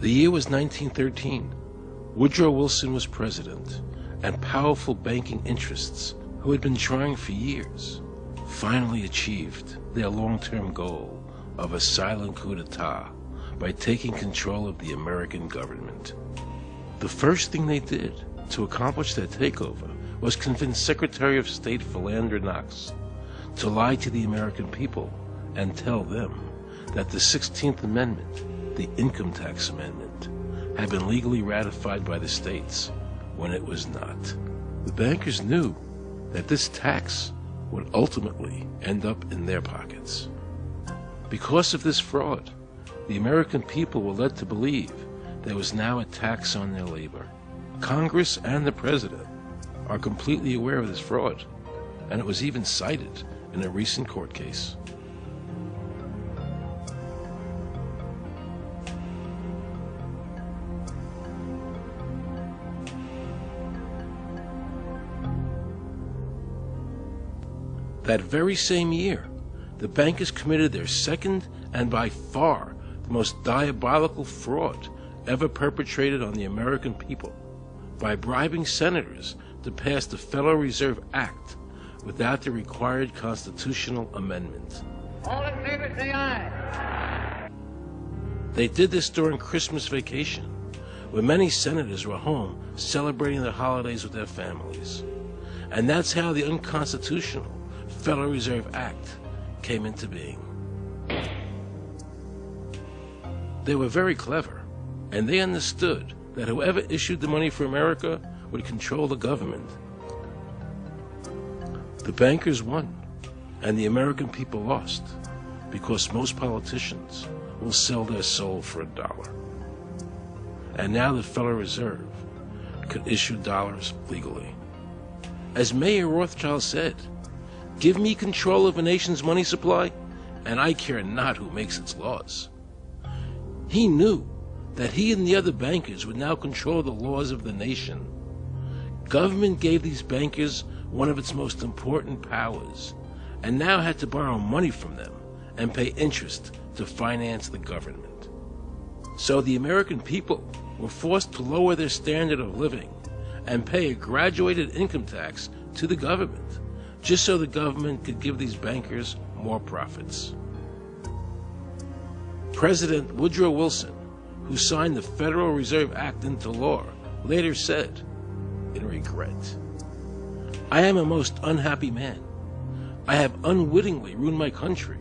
The year was 1913. Woodrow Wilson was president, and powerful banking interests, who had been trying for years, finally achieved their long-term goal of a silent coup d'etat by taking control of the American government. The first thing they did to accomplish their takeover was convince Secretary of State Philander Knox to lie to the American people and tell them that the 16th Amendment, the Income Tax Amendment, had been legally ratified by the states when it was not. The bankers knew that this tax would ultimately end up in their pockets. Because of this fraud, the American people were led to believe there was now a tax on their labor. Congress and the President are completely aware of this fraud, and it was even cited in a recent court case. That very same year, the bankers committed their second and by far the most diabolical fraud ever perpetrated on the American people by bribing senators to pass the Federal Reserve Act without the required constitutional amendment. All in favor, say aye. They did this during Christmas vacation, when many senators were home celebrating their holidays with their families. And that's how the unconstitutional Federal Reserve Act came into being. They were very clever, and they understood that whoever issued the money for America would control the government. The bankers won, and the American people lost, because most politicians will sell their soul for $1. And now the Federal Reserve could issue dollars legally. As Mayor Rothschild said, "Give me control of a nation's money supply, and I care not who makes its laws." He knew that he and the other bankers would now control the laws of the nation. Government gave these bankers one of its most important powers, and now had to borrow money from them and pay interest to finance the government. So the American people were forced to lower their standard of living and pay a graduated income tax to the government, just so the government could give these bankers more profits. President Woodrow Wilson, who signed the Federal Reserve Act into law, later said, in regret, "I am a most unhappy man. I have unwittingly ruined my country.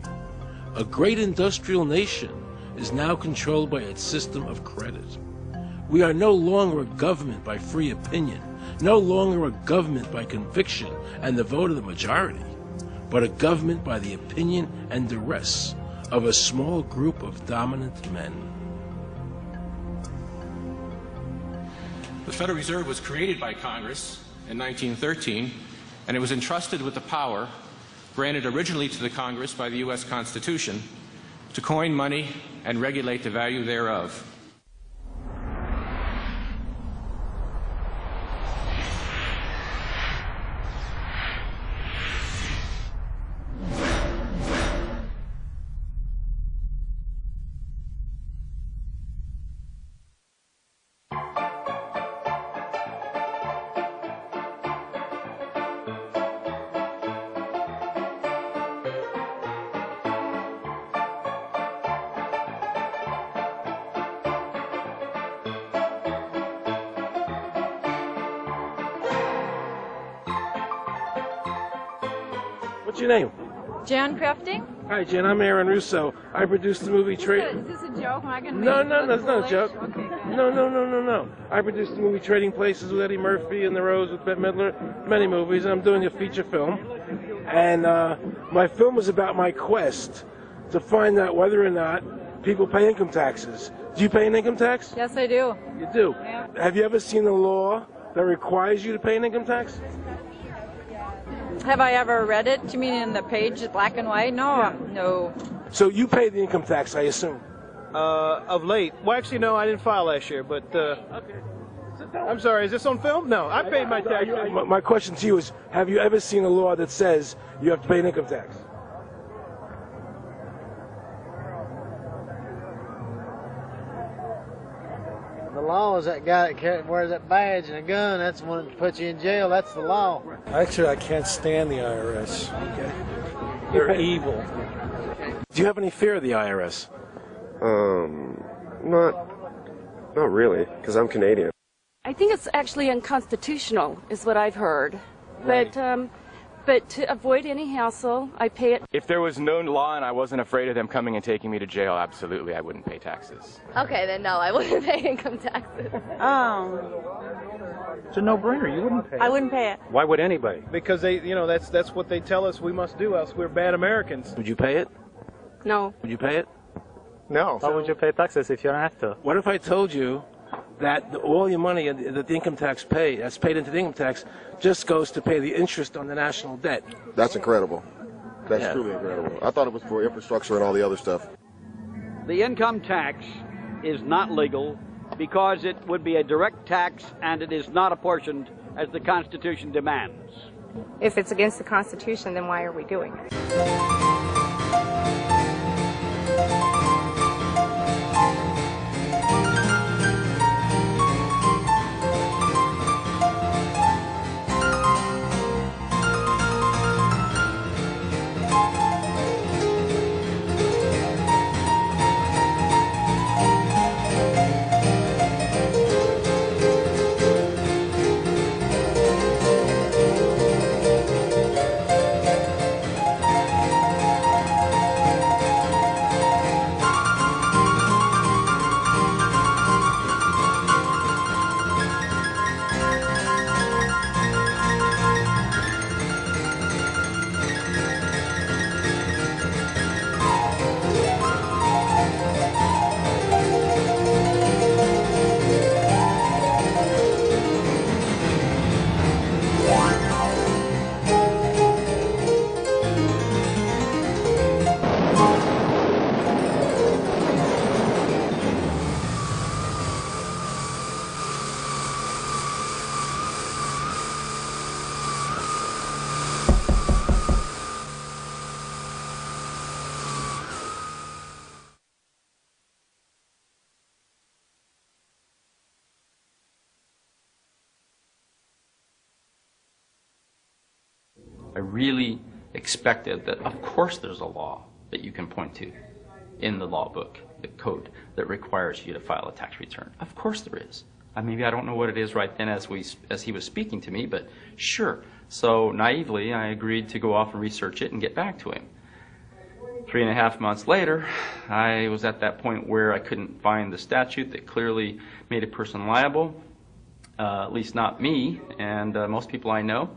A great industrial nation is now controlled by its system of credit. We are no longer a government by free opinion, no longer a government by conviction and the vote of the majority, but a government by the opinion and duress of a small group of dominant men." The Federal Reserve was created by Congress in 1913, and it was entrusted with the power granted originally to the Congress by the U.S. Constitution to coin money and regulate the value thereof. What's your name? Jan Crafting? Hi, Jan. I'm Aaron Russo. I produced the movie Is this a joke? Am I gonna No, make no, it that's look not a joke. foolish? Okay, good. No. I produced the movie Trading Places with Eddie Murphy and The Rose with Bette Midler, many movies, and I'm doing a feature film. And my film was about my quest to find out whether or not people pay income taxes. Do you pay an income tax? Yes, I do. You do? Yeah. Have you ever seen a law that requires you to pay an income tax? Have I ever read it? You mean in the page, black and white? No, Yeah. no. So you pay the income tax, I assume? Of late. Well, actually, no, I didn't file last year, but Okay. I'm sorry, is this on film? No, I paid my tax. My question to you is, have you ever seen a law that says you have to pay an income tax? law is that guy that wears that badge and a gun. That's the one that puts you in jail. That's the law. Actually, I can't stand the IRS. Okay. They're evil. Do you have any fear of the IRS? Not really, because I'm Canadian. I think it's actually unconstitutional, is what I've heard. Right. But to avoid any hassle, I pay it. If there was no law and I wasn't afraid of them coming and taking me to jail, absolutely, I wouldn't pay taxes. Okay, then no, I wouldn't pay income taxes. It's a no-brainer. You wouldn't pay it. I wouldn't pay it. Why would anybody? Because that's what they tell us we must do, else we're bad Americans. Would you pay it? No. Would you pay it? No. Why would you pay taxes if you don't have to? What if I told you that all your money that the income tax that's paid into the income tax just goes to pay the interest on the national debt? That's incredible. That's truly incredible. I thought it was for infrastructure and all the other stuff. The income tax is not legal because it would be a direct tax and it is not apportioned as the Constitution demands. If it's against the Constitution, then why are we doing it? I really expected that, of course, there's a law that you can point to in the law book, the code, that requires you to file a tax return. Of course there is. Maybe I don't know what it is right then as he was speaking to me, but sure. So naively, I agreed to go off and research it and get back to him. 3.5 months later, I was at that point where I couldn't find the statute that clearly made a person liable, at least not me and most people I know.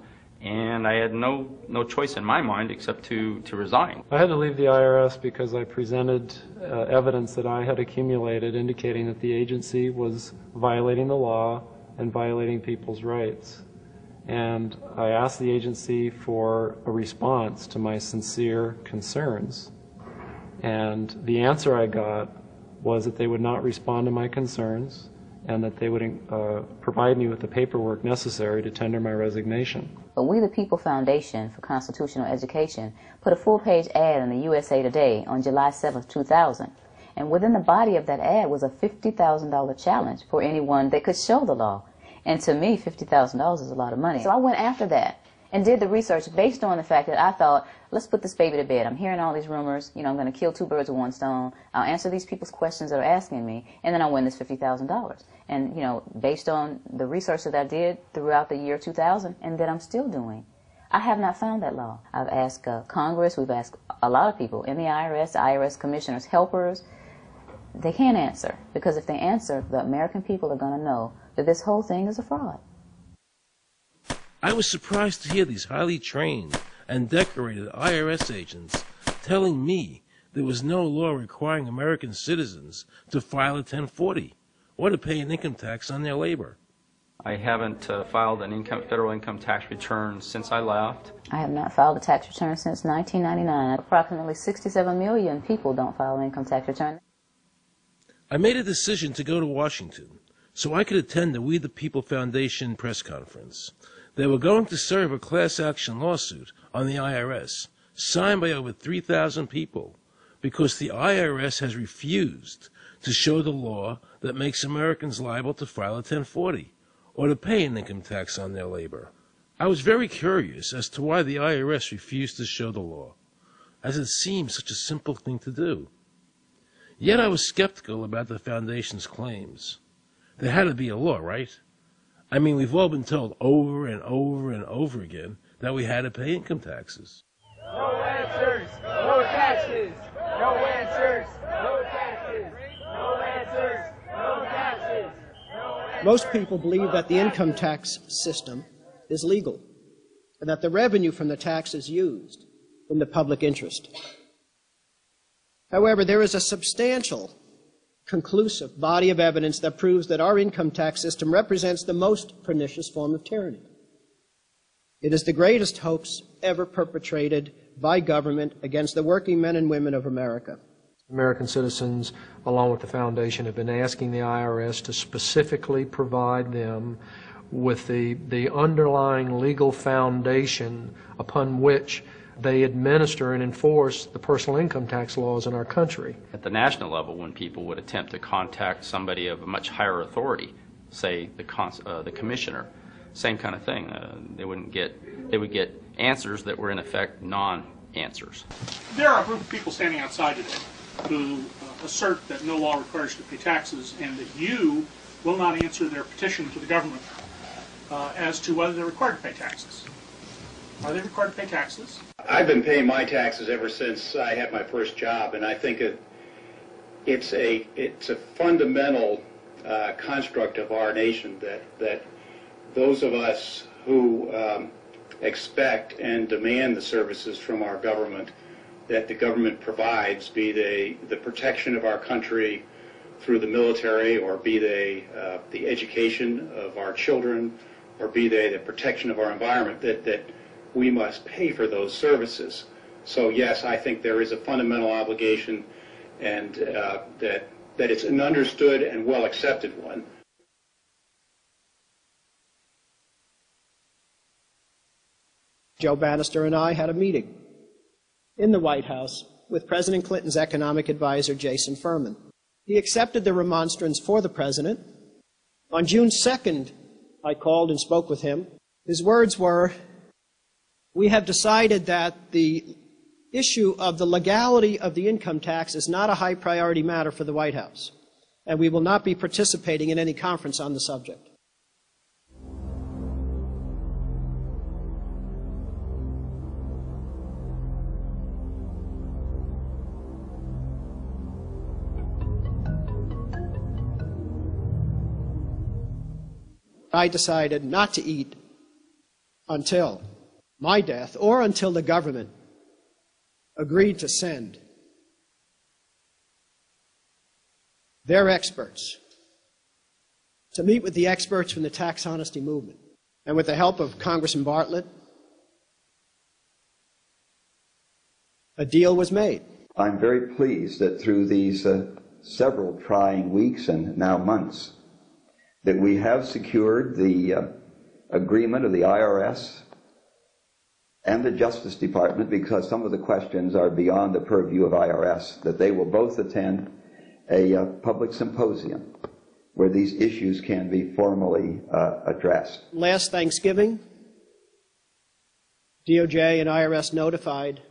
And I had no choice in my mind except to resign. I had to leave the IRS because I presented evidence that I had accumulated indicating that the agency was violating the law and violating people's rights. And I asked the agency for a response to my sincere concerns. And the answer I got was that they would not respond to my concerns and that they would provide me with the paperwork necessary to tender my resignation. But We the People Foundation for Constitutional Education put a full-page ad in the USA Today on July 7, 2000. And within the body of that ad was a $50,000 challenge for anyone that could show the law. And to me, $50,000 is a lot of money. So I went after that and did the research based on the fact that I thought, let's put this baby to bed. I'm hearing all these rumors. I'm going to kill 2 birds with 1 stone. I'll answer these people's questions that are asking me, and then I'll win this $50,000. And, based on the research that I did throughout the year 2000 and that I'm still doing, I have not found that law. I've asked Congress, we've asked a lot of people in the IRS commissioners, helpers. They can't answer, because if they answer, the American people are going to know that this whole thing is a fraud. I was surprised to hear these highly trained and decorated IRS agents telling me there was no law requiring American citizens to file a 1040 or to pay an income tax on their labor. I haven't filed an federal income tax return since I left. I have not filed a tax return since 1999. Approximately 67 million people don't file an income tax return. I made a decision to go to Washington so I could attend the We the People Foundation press conference. They were going to serve a class action lawsuit on the IRS, signed by over 3,000 people, because the IRS has refused to show the law that makes Americans liable to file a 1040 or to pay an income tax on their labor. I was very curious as to why the IRS refused to show the law, as it seemed such a simple thing to do. Yet I was skeptical about the Foundation's claims. There had to be a law, right? I mean, we've all been told over and over and over again that we had to pay income taxes. No answers, no taxes. No answers, no taxes. No answers, no taxes. Most people believe that the income tax system is legal and that the revenue from the tax is used in the public interest. However, there is a substantial, conclusive body of evidence that proves that our income tax system represents the most pernicious form of tyranny. It is the greatest hoax ever perpetrated by government against the working men and women of America. American citizens, along with the Foundation, have been asking the IRS to specifically provide them with the underlying legal foundation upon which they administer and enforce the personal income tax laws in our country. At the national level, when people would attempt to contact somebody of a much higher authority, say the commissioner, same kind of thing. They would get answers that were in effect non-answers. There are a group of people standing outside today who assert that no law requires you to pay taxes and that you will not answer their petition to the government as to whether they're required to pay taxes. Are they required to pay taxes? I've been paying my taxes ever since I had my first job, and I think it's a fundamental construct of our nation that those of us who expect and demand the services from our government that the government provides, be they the protection of our country through the military, or be they the education of our children, or be they the protection of our environment, that we must pay for those services. So yes, I think there is a fundamental obligation, and that it's an understood and well accepted one. Joe Bannister and I had a meeting in the White House with President Clinton's economic advisor, Jason Furman. He accepted the remonstrance for the president. On June 2nd, I called and spoke with him. His words were, "We have decided that the issue of the legality of the income tax is not a high priority matter for the White House, and we will not be participating in any conference on the subject." I decided not to eat until my death or until the government agreed to send their experts to meet with the experts from the tax honesty movement. And with the help of Congressman Bartlett, a deal was made. I'm very pleased that through these several trying weeks and now months, that we have secured the agreement of the IRS and the Justice Department, because some of the questions are beyond the purview of IRS, that they will both attend a public symposium where these issues can be formally addressed. Last Thanksgiving, DOJ and IRS notified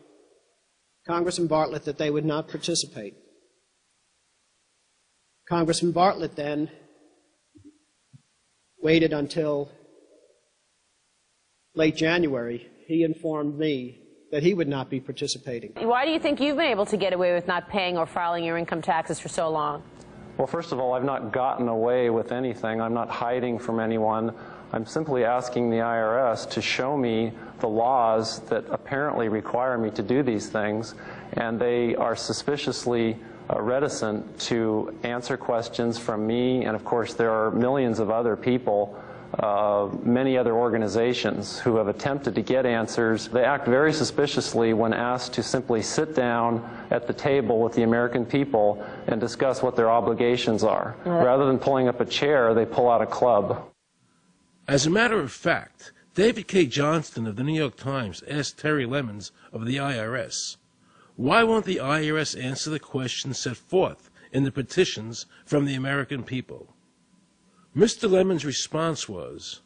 Congressman Bartlett that they would not participate. Congressman Bartlett then waited until late January. He informed me that he would not be participating. Why do you think you've been able to get away with not paying or filing your income taxes for so long? Well, first of all, I've not gotten away with anything. I'm not hiding from anyone. I'm simply asking the IRS to show me the laws that apparently require me to do these things, and they are suspiciously reticent to answer questions from me, and of course there are millions of other people, many other organizations who have attempted to get answers. They act very suspiciously when asked to simply sit down at the table with the American people and discuss what their obligations are. Rather than pulling up a chair, they pull out a club. As a matter of fact, David K. Johnston of the New York Times asked Terry Lemons of the IRS, why won't the IRS answer the questions set forth in the petitions from the American people. Mr. Lemon's response was,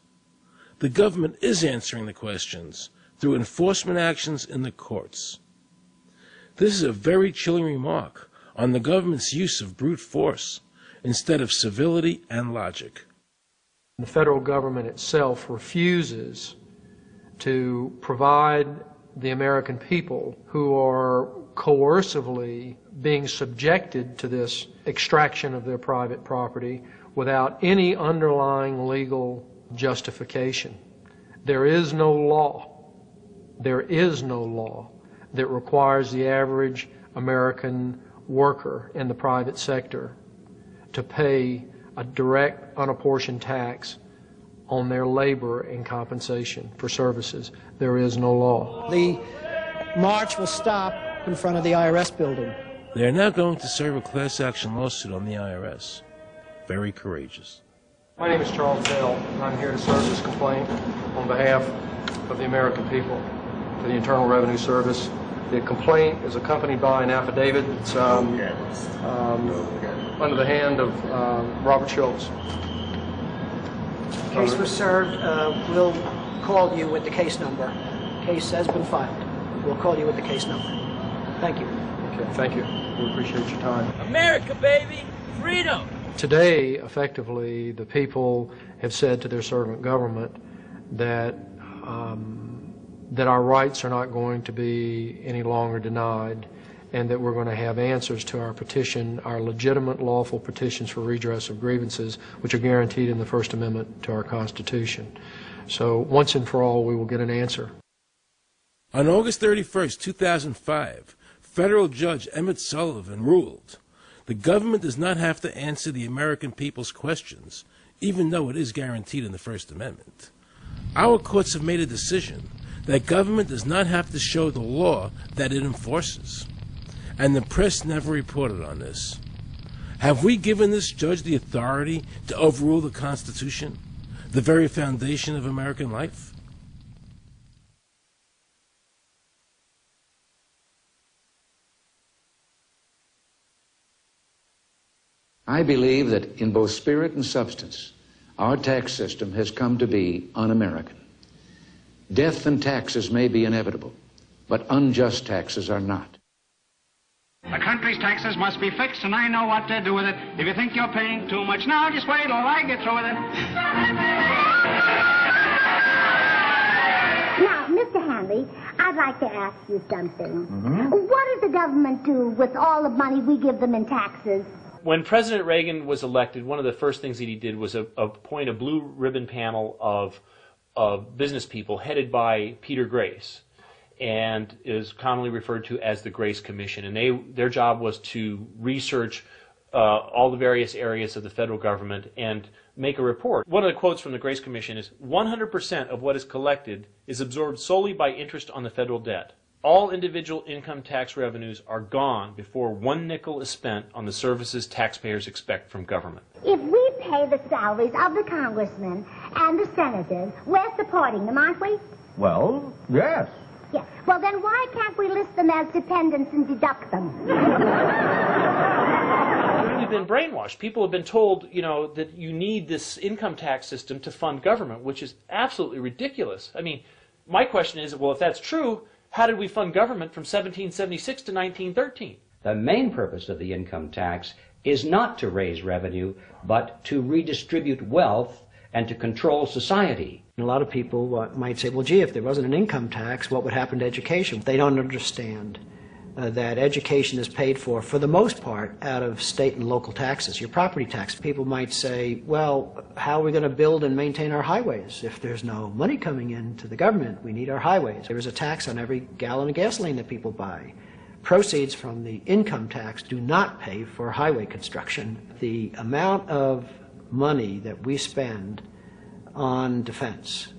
the government is answering the questions through enforcement actions in the courts. This is a very chilling remark on the government's use of brute force instead of civility and logic. The federal government itself refuses to provide the American people who are coercively being subjected to this extraction of their private property without any underlying legal justification. There is no law that requires the average American worker in the private sector to pay a direct unapportioned tax on their labor and compensation for services. There is no law. The march will stop in front of the IRS building. They are now going to serve a class action lawsuit on the IRS. Very courageous. My name is Charles Bell, and I'm here to serve this complaint on behalf of the American people to the Internal Revenue Service. The complaint is accompanied by an affidavit that's under the hand of Robert Schultz. Case was served. We'll call you with the case number. Case has been filed. We'll call you with the case number. Thank you. Okay, thank you. We appreciate your time. America, baby! Freedom! Today, effectively, the people have said to their servant government that that our rights are not going to be any longer denied, and that we're going to have answers to our petition, our legitimate, lawful petitions for redress of grievances, which are guaranteed in the First Amendment to our Constitution. So once and for all, we will get an answer. On August 31st, 2005, federal judge Emmett Sullivan ruled, the government does not have to answer the American people's questions, even though it is guaranteed in the First Amendment. Our courts have made a decision that government does not have to show the law that it enforces. And the press never reported on this. Have we given this judge the authority to overrule the Constitution, the very foundation of American life? I believe that in both spirit and substance, our tax system has come to be un-American. Death and taxes may be inevitable, but unjust taxes are not. The country's taxes must be fixed, and I know what to do with it. If you think you're paying too much now, just wait till I get through with it. Now, Mr. Hanley, I'd like to ask you something. What does the government do with all the money we give them in taxes? When President Reagan was elected, one of the first things that he did was appoint a blue ribbon panel of business people headed by Peter Grace, and is commonly referred to as the Grace Commission. And their job was to research all the various areas of the federal government and make a report. One of the quotes from the Grace Commission is, 100% of what is collected is absorbed solely by interest on the federal debt. All individual income tax revenues are gone before 1 nickel is spent on the services taxpayers expect from government. If we pay the salaries of the congressmen and the senators, we're supporting them, aren't we? Well, yes. Yeah. Well, then why can't we list them as dependents and deduct them? We've been brainwashed. People have been told, that you need this income tax system to fund government, which is absolutely ridiculous. I mean, my question is, well, if that's true, how did we fund government from 1776 to 1913? The main purpose of the income tax is not to raise revenue, but to redistribute wealth and to control society. A lot of people might say, well, gee, if there wasn't an income tax, what would happen to education? They don't understand that education is paid for the most part, out of state and local taxes, your property tax. People might say, well, how are we going to build and maintain our highways? If there's no money coming into the government, we need our highways. There is a tax on every gallon of gasoline that people buy. Proceeds from the income tax do not pay for highway construction. The amount of money that we spend on defense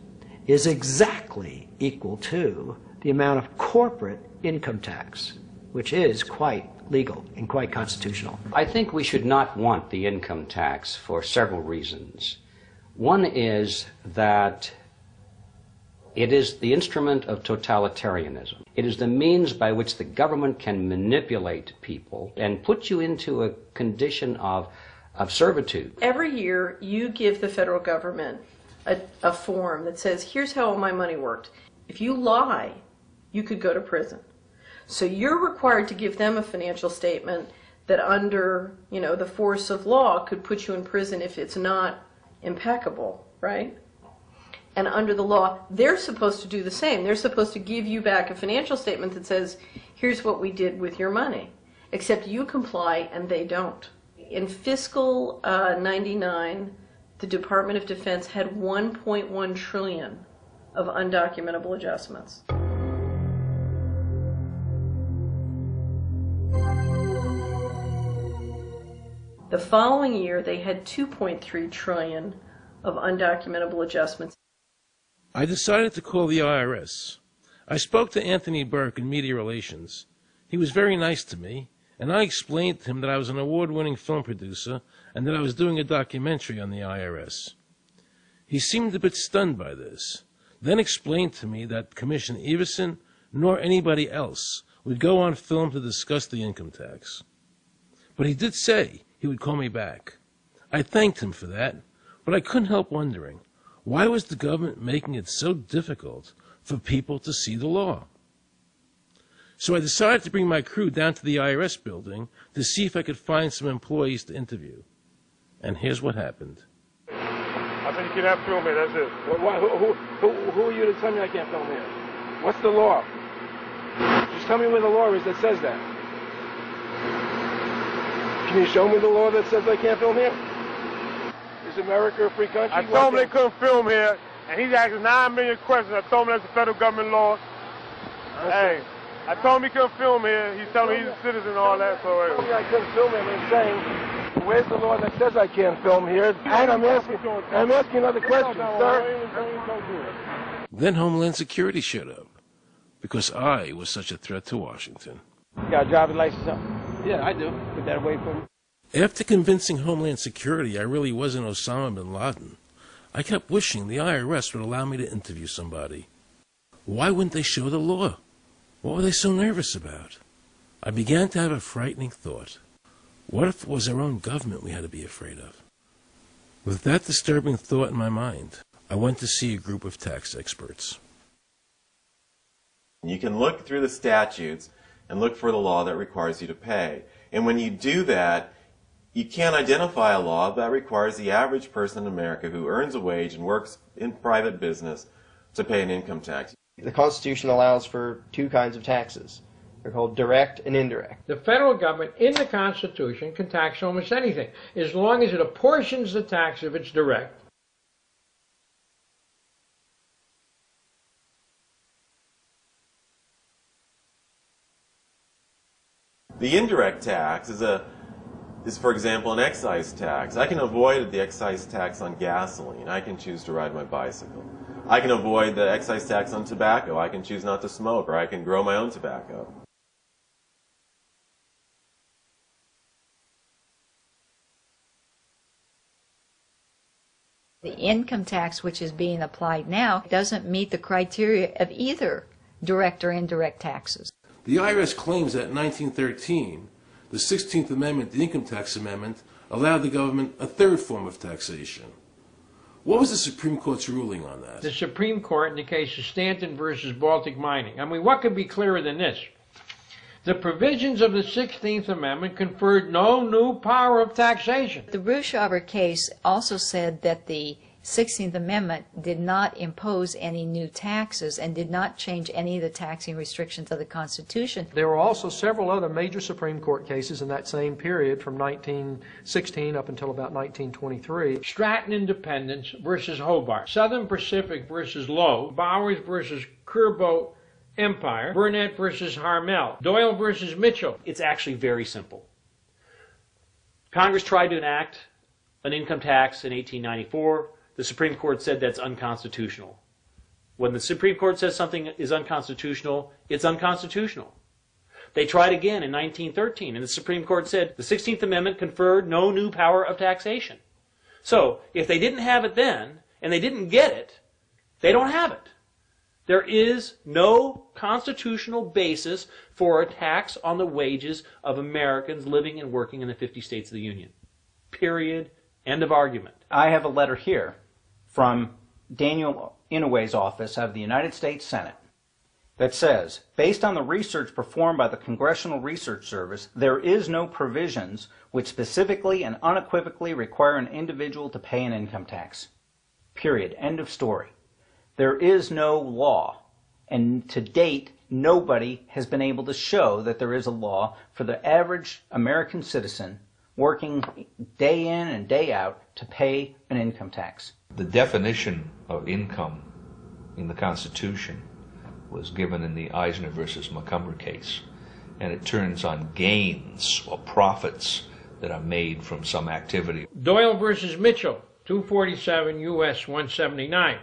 is exactly equal to the amount of corporate income tax, which is quite legal and quite constitutional. I think we should not want the income tax for several reasons. One is that It is the instrument of totalitarianism. It is the means by which the government can manipulate people and put you into a condition of servitude. Every year you give the federal government a form that says, here's how all my money worked. If you lie, you could go to prison. So you're required to give them a financial statement that under, the force of law could put you in prison if it's not impeccable, right? And under the law, they're supposed to do the same. They're supposed to give you back a financial statement that says, here's what we did with your money. Except you comply and they don't. In fiscal 99, the Department of Defense had 1.1 trillion of undocumentable adjustments. The following year, they had 2.3 trillion of undocumentable adjustments. I decided to call the IRS. I spoke to Anthony Burke in Media Relations. He was very nice to me, and I explained to him that I was an award-winning film producer and that I was doing a documentary on the IRS. He seemed a bit stunned by this, then explained to me that Commissioner Everson nor anybody else would go on film to discuss the income tax. But he did say he would call me back. I thanked him for that, but I couldn't help wondering, why was the government making it so difficult for people to see the law? So I decided to bring my crew down to the IRS building to see if I could find some employees to interview. And here's what happened. I said you cannot film here, that's it. Who are you to tell me I can't film here? What's the law? Just tell me where the law is that says that. Can you show me the law that says I can't film here? Is America a free country? I told him they couldn't film here, and he's asking 9 million questions. I told him that's a federal government law. Hey, I told him he couldn't film here. He's telling me he's a citizen and all that. So I told me I couldn't film him and saying, where's the law that says I can't film here? And I'm asking another question, sir. Then Homeland Security showed up, because I was such a threat to Washington. You got a driver's license up? Yeah, I do. Put that away for me. After convincing Homeland Security I really wasn't Osama bin Laden, I kept wishing the IRS would allow me to interview somebody. Why wouldn't they show the law? What were they so nervous about? I began to have a frightening thought. What if it was our own government we had to be afraid of? With that disturbing thought in my mind, I went to see a group of tax experts. You can look through the statutes and look for the law that requires you to pay. And when you do that, you can't identify a law that requires the average person in America who earns a wage and works in private business to pay an income tax. The Constitution allows for two kinds of taxes. They're called direct and indirect. The federal government in the Constitution can tax almost anything, as long as it apportions the tax if it's direct. The indirect tax is, for example, an excise tax. I can avoid the excise tax on gasoline. I can choose to ride my bicycle. I can avoid the excise tax on tobacco. I can choose not to smoke, or I can grow my own tobacco. The income tax which is being applied now doesn't meet the criteria of either direct or indirect taxes. The IRS claims that in 1913, the 16th Amendment, the Income Tax Amendment, allowed the government a third form of taxation. What was the Supreme Court's ruling on that? The Supreme Court in the case of Stanton versus Baltic Mining. I mean, what could be clearer than this? The provisions of the 16th Amendment conferred no new power of taxation. The Ruschauer case also said that the 16th Amendment did not impose any new taxes and did not change any of the taxing restrictions of the Constitution. There were also several other major Supreme Court cases in that same period from 1916 up until about 1923. Stratton Independence versus Hobart, Southern Pacific versus Lowe, Bowers versus Curbo Empire, Burnett versus Harmel, Doyle versus Mitchell. It's actually very simple. Congress tried to enact an income tax in 1894. The Supreme Court said that's unconstitutional. When the Supreme Court says something is unconstitutional, it's unconstitutional. They tried again in 1913, and the Supreme Court said the 16th Amendment conferred no new power of taxation. So, if they didn't have it then, and they didn't get it, they don't have it. There is no constitutional basis for a tax on the wages of Americans living and working in the 50 states of the Union. Period. End of argument. I have a letter here from Daniel Inouye's office out of the United States Senate that says, based on the research performed by the Congressional Research Service, there is no provisions which specifically and unequivocally require an individual to pay an income tax. Period. End of story. There is no law, and to date, nobody has been able to show that there is a law for the average American citizen working day in and day out to pay an income tax. The definition of income in the Constitution was given in the Eisner versus Macomber case, and it turns on gains or profits that are made from some activity. Doyle versus Mitchell, 247 U.S. 179,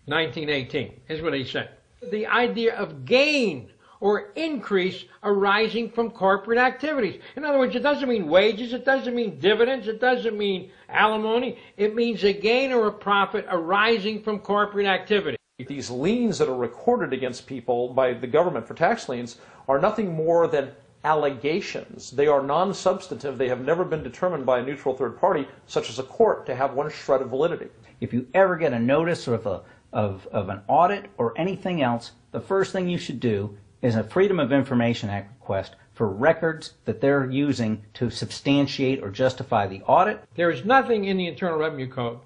1918. Here's what he said. The idea of gain or increase arising from corporate activities. In other words, it doesn't mean wages, it doesn't mean dividends, it doesn't mean alimony. It means a gain or a profit arising from corporate activity. These liens that are recorded against people by the government for tax liens are nothing more than allegations. They are non-substantive. They have never been determined by a neutral third party, such as a court, to have one shred of validity. If you ever get a notice of an audit or anything else, the first thing you should do is a Freedom of Information Act request for records that they're using to substantiate or justify the audit. There is nothing in the Internal Revenue Code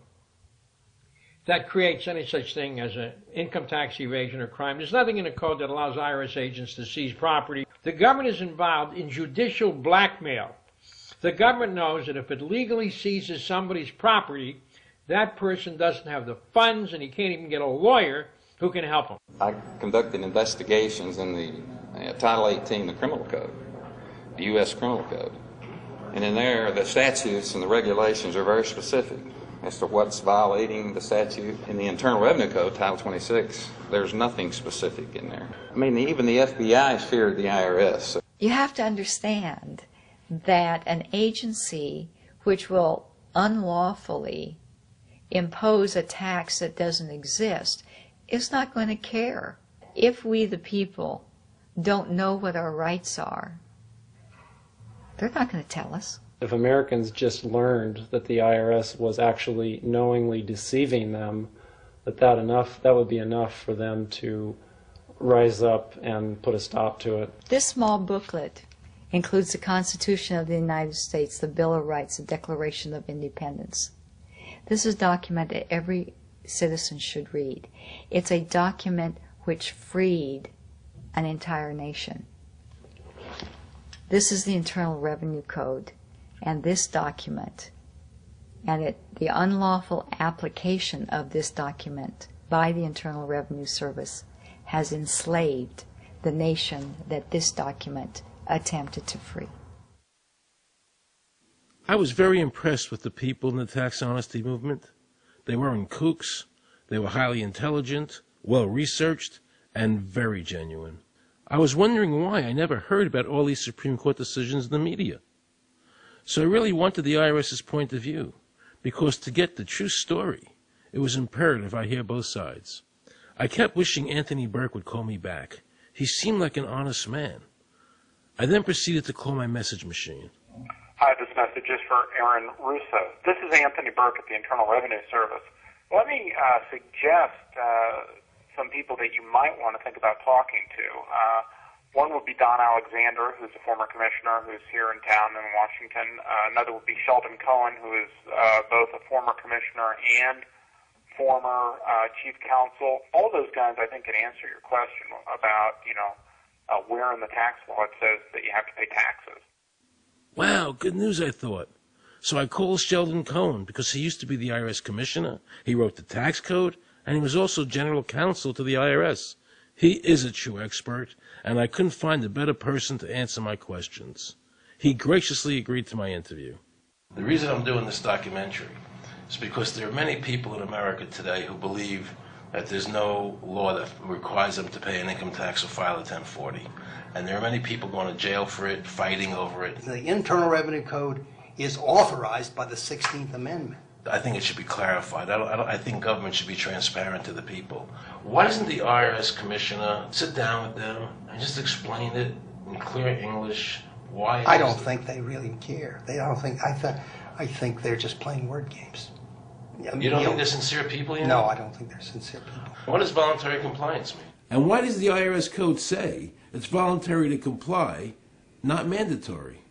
that creates any such thing as an income tax evasion or crime. There's nothing in the code that allows IRS agents to seize property. The government is involved in judicial blackmail. The government knows that if it legally seizes somebody's property, that person doesn't have the funds and he can't even get a lawyer who can help him. I conducted investigations in the Title 18, the Criminal Code, the U.S. Criminal Code. And in there, the statutes and the regulations are very specific as to what's violating the statute. In the Internal Revenue Code, Title 26, there's nothing specific in there. I mean, even the FBI feared the IRS. You have to understand that an agency which will unlawfully impose a tax that doesn't exist is not going to care. If we, the people, don't know what our rights are, they're not going to tell us. If Americans just learned that the IRS was actually knowingly deceiving them, that would be enough for them to rise up and put a stop to it. This small booklet includes the Constitution of the United States, the Bill of Rights, the Declaration of Independence. This is a document that every citizen should read. It's a document which freed an entire nation. This is the Internal Revenue Code, and this document, and the unlawful application of this document by the Internal Revenue Service has enslaved the nation that this document attempted to free. I was very impressed with the people in the tax honesty movement. They weren't kooks. They were highly intelligent, well-researched, and very genuine. I was wondering why I never heard about all these Supreme Court decisions in the media. So I really wanted the IRS's point of view, because to get the true story, it was imperative I hear both sides. I kept wishing Anthony Burke would call me back. He seemed like an honest man. I then proceeded to call my message machine. Hi, this message is for Aaron Russo. This is Anthony Burke at the Internal Revenue Service. Let me suggest some people that you might want to think about talking to. One would be Don Alexander, who's a former commissioner who's here in town in Washington. Another would be Sheldon Cohen, who is both a former commissioner and former chief counsel. All of those guys, I think, can answer your question about, where in the tax law it says that you have to pay taxes. Wow, good news, I thought. So I called Sheldon Cohen because he used to be the IRS commissioner. He wrote the tax code, and he was also general counsel to the IRS. He is a true expert, and I couldn't find a better person to answer my questions. He graciously agreed to my interview. The reason I'm doing this documentary is because there are many people in America today who believe that there's no law that requires them to pay an income tax or file a 1040. And there are many people going to jail for it, fighting over it. The Internal Revenue Code is authorized by the 16th Amendment. I think it should be clarified. I think government should be transparent to the people. Why doesn't the IRS commissioner sit down with them and just explain it in clear English? Why? I don't think they really care. I think they're just playing word games. You don't think they're sincere people? No, I don't think they're sincere people. What does voluntary compliance mean? And why does the IRS code say it's voluntary to comply, not mandatory?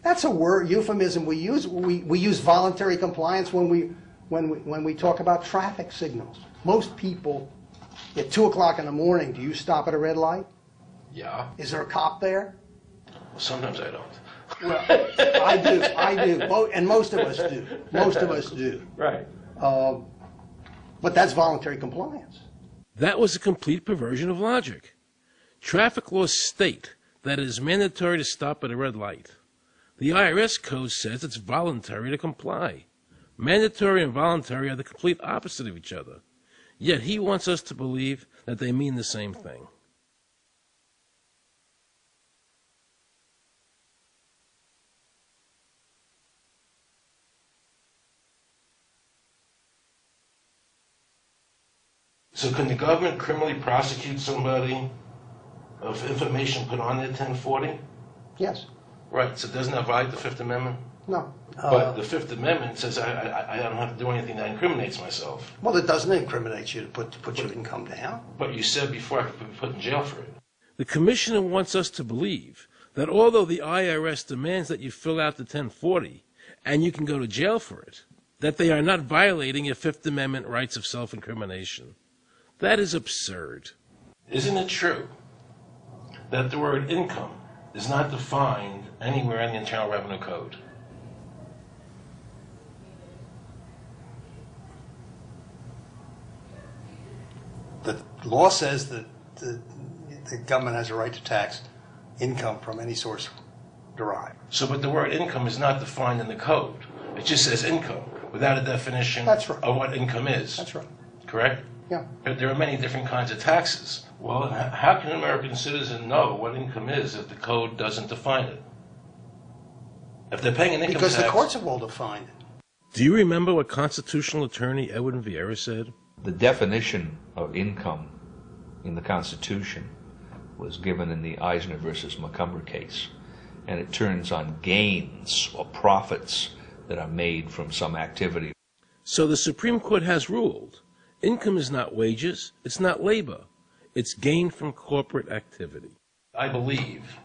That's a word euphemism we use. We use voluntary compliance when we talk about traffic signals. Most people at 2 o'clock in the morning, do you stop at a red light? Yeah. Is there a cop there? Well, sometimes I don't. Well, I do, and most of us do. Most of us do. Right. But that's voluntary compliance. That was a complete perversion of logic. Traffic laws state that it is mandatory to stop at a red light. The IRS code says it's voluntary to comply. Mandatory and voluntary are the complete opposite of each other. Yet he wants us to believe that they mean the same thing. So can the government criminally prosecute somebody of information put on their 1040? Yes. Right, so doesn't that violate the Fifth Amendment? No. But the Fifth Amendment says I don't have to do anything that incriminates myself. Well, it doesn't incriminate you to put your income down. But you said before I could be put in jail for it. The commissioner wants us to believe that although the IRS demands that you fill out the 1040 and you can go to jail for it, that they are not violating your Fifth Amendment rights of self-incrimination. That is absurd. Isn't it true that the word income is not defined anywhere in the Internal Revenue Code? The law says that the government has a right to tax income from any source derived. So, but the word income is not defined in the code. It just says income without a definition of what income is. That's right. Correct? Yeah. There are many different kinds of taxes. Well, how can an American citizen know what income is if the code doesn't define it? If they're paying an income tax... Because the courts have all defined it. Do you remember what constitutional attorney Edwin Vieira said? The definition of income in the Constitution was given in the Eisner versus Macomber case, and it turns on gains or profits that are made from some activity. So the Supreme Court has ruled income is not wages, it's not labor, it's gain from corporate activity. I believe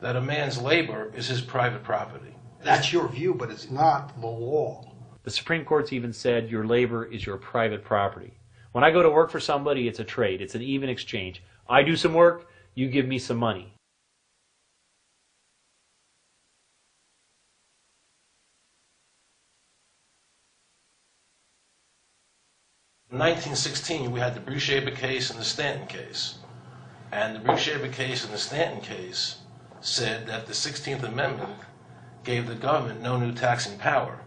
that a man's labor is his private property. That's your view, but it's not the law. The Supreme Court's even said your labor is your private property. When I go to work for somebody, it's a trade. It's an even exchange. I do some work, you give me some money. In 1916, we had the Bruce-Shaber case and the Stanton case. And the Bruce-Shaber case and the Stanton case said that the 16th Amendment gave the government no new taxing power.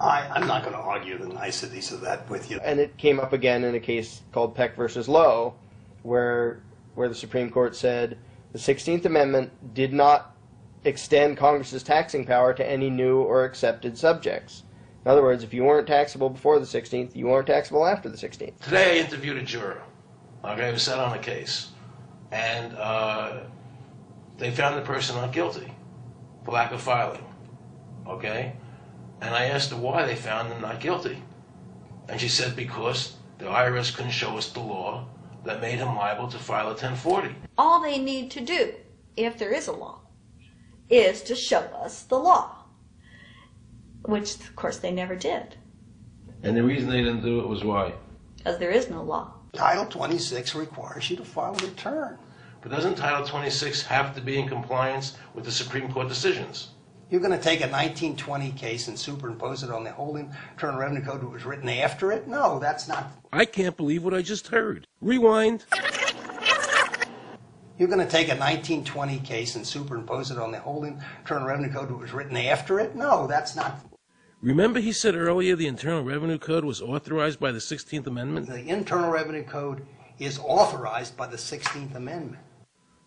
I'm not going to argue the niceties of that with you. And it came up again in a case called Peck versus Lowe, where the Supreme Court said the 16th Amendment did not extend Congress's taxing power to any new or accepted subjects. In other words, if you weren't taxable before the 16th, you weren't taxable after the 16th. Today I interviewed a juror, who sat on a case, and they found the person not guilty for lack of filing, And I asked her why they found him not guilty. And she said because the IRS couldn't show us the law that made him liable to file a 1040. All they need to do, if there is a law, is to show us the law. Which, of course, they never did. And the reason they didn't do it was why? Because there is no law. Title 26 requires you to file a return. But doesn't Title 26 have to be in compliance with the Supreme Court decisions? You're going to take a 1920 case and superimpose it on the whole Internal Revenue Code that was written after it? No, that's not... I can't believe what I just heard. Rewind. You're going to take a 1920 case and superimpose it on the whole Internal Revenue Code that was written after it? No, that's not... Remember he said earlier the Internal Revenue Code was authorized by the 16th Amendment? The Internal Revenue Code is authorized by the 16th Amendment.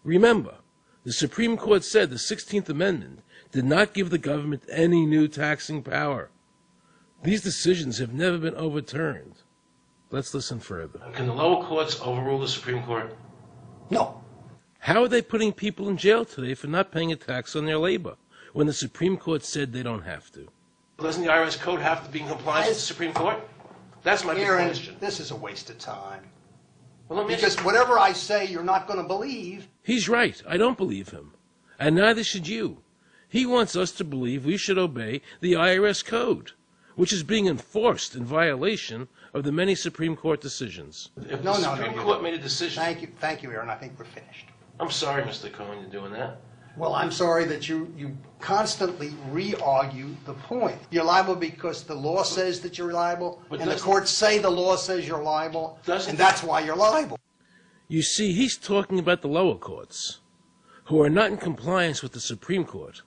Remember, the Supreme Court said the 16th Amendment did not give the government any new taxing power. These decisions have never been overturned. Let's listen further. Can the lower courts overrule the Supreme Court? No. How are they putting people in jail today for not paying a tax on their labor when the Supreme Court said they don't have to? Doesn't the IRS code have to be in compliance with the Supreme Court? That's my big question. This is a waste of time. Well, because whatever I say, you're not going to believe. He's right. I don't believe him. And neither should you. He wants us to believe we should obey the IRS code, which is being enforced in violation of the many Supreme Court decisions. If the Supreme Court made a decision... Thank you, Aaron. I think we're finished. I'm sorry, Mr. Cohen, you're doing that. Well, I'm sorry that you constantly re-argue the point. You're liable because the law says that you're liable, and the courts say the law says you're liable, and that's why you're liable. You see, he's talking about the lower courts, who are not in compliance with the Supreme Court,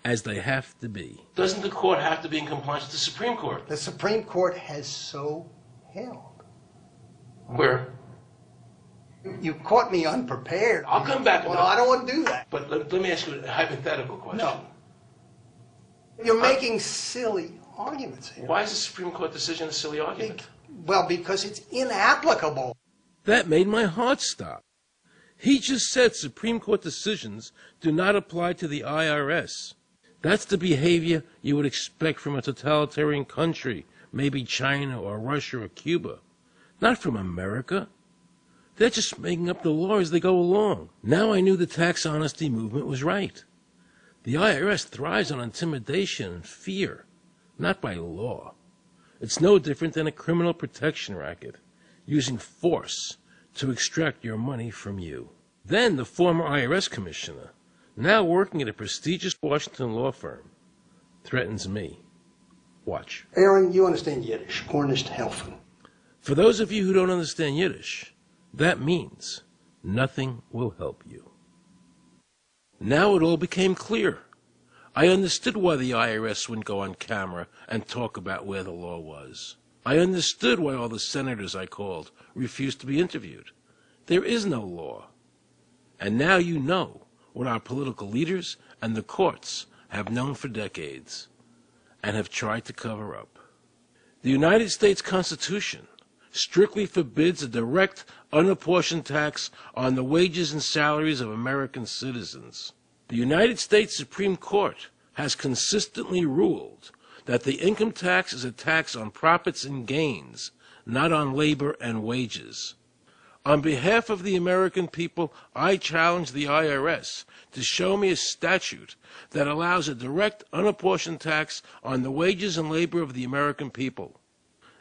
as they have to be. Doesn't the court have to be in compliance with the Supreme Court? The Supreme Court has so held. Where? You caught me unprepared. I'll come back. Well, I don't want to do that. But let me ask you a hypothetical question. No. You're making silly arguments here. Why is the Supreme Court decision a silly argument? Well, because it's inapplicable. That made my heart stop. He just said Supreme Court decisions do not apply to the IRS. That's the behavior you would expect from a totalitarian country, maybe China or Russia or Cuba. Not from America. They're just making up the law as they go along. Now I knew the tax honesty movement was right. The IRS thrives on intimidation and fear, not by law. It's no different than a criminal protection racket, using force to extract your money from you. Then the former IRS commissioner, now working at a prestigious Washington law firm, threatens me. Watch. Aaron, you understand Yiddish. Kornisht helfen. For those of you who don't understand Yiddish, that means nothing will help you. Now it all became clear. I understood why the IRS wouldn't go on camera and talk about where the law was. I understood why all the senators I called refused to be interviewed. There is no law. And now you know what our political leaders and the courts have known for decades and have tried to cover up. The United States Constitution strictly forbids a direct, unapportioned tax on the wages and salaries of American citizens. The United States Supreme Court has consistently ruled that the income tax is a tax on profits and gains, not on labor and wages. On behalf of the American people, I challenge the IRS to show me a statute that allows a direct, unapportioned tax on the wages and labor of the American people.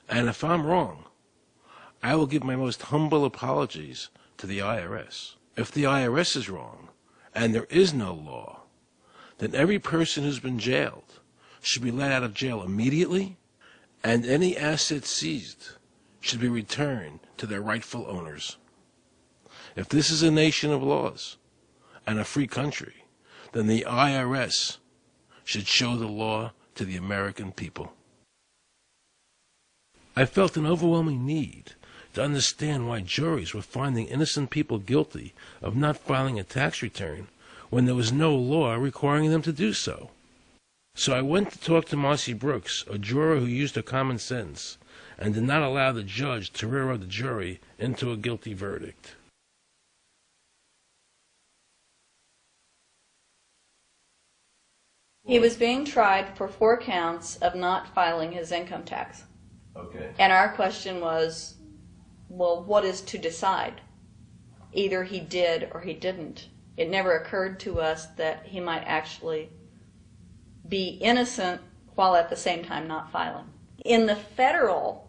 And if I'm wrong, I will give my most humble apologies to the IRS. If the IRS is wrong, and there is no law, then every person who's been jailed should be let out of jail immediately, and any assets seized should be returned to their rightful owners. If this is a nation of laws and a free country, then the IRS should show the law to the American people. I felt an overwhelming need to understand why juries were finding innocent people guilty of not filing a tax return when there was no law requiring them to do so. So I went to talk to Marcy Brooks, a juror who used her common sense and did not allow the judge to railroad the jury into a guilty verdict. He was being tried for 4 counts of not filing his income tax. Okay. And our question was, well, what is to decide? Either he did or he didn't. It never occurred to us that he might actually be innocent while at the same time not filing. In the federal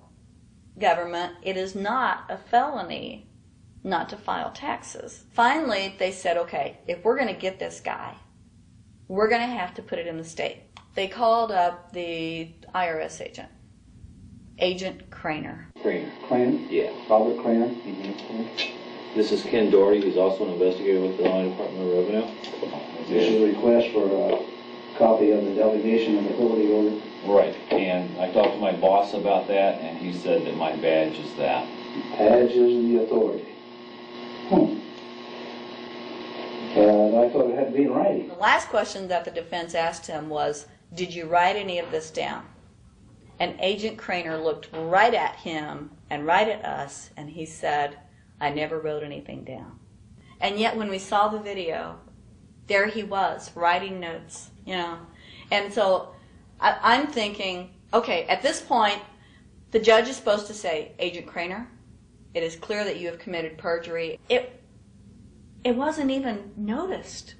government, it is not a felony not to file taxes. Finally, they said, okay, if we're going to get this guy, we're going to have to put it in the state. They called up the IRS agent, Agent Craner. Craner? Yeah. Robert Craner? Mm-hmm. This is Ken Doherty, who's also an investigator with the Illinois Department of Revenue. This is a request for a copy of the delegation and authority order. Right, and I talked to my boss about that, and he said that my badge is that. Badge is the authority. And I thought it had to be in writing. The last question that the defense asked him was, did you write any of this down? And Agent Craner looked right at him and right at us, and he said, "I never wrote anything down." And yet when we saw the video, there he was, writing notes, you know. And so I'm thinking, okay, at this point, the judge is supposed to say, "Agent Craner, it is clear that you have committed perjury." It wasn't even noticed.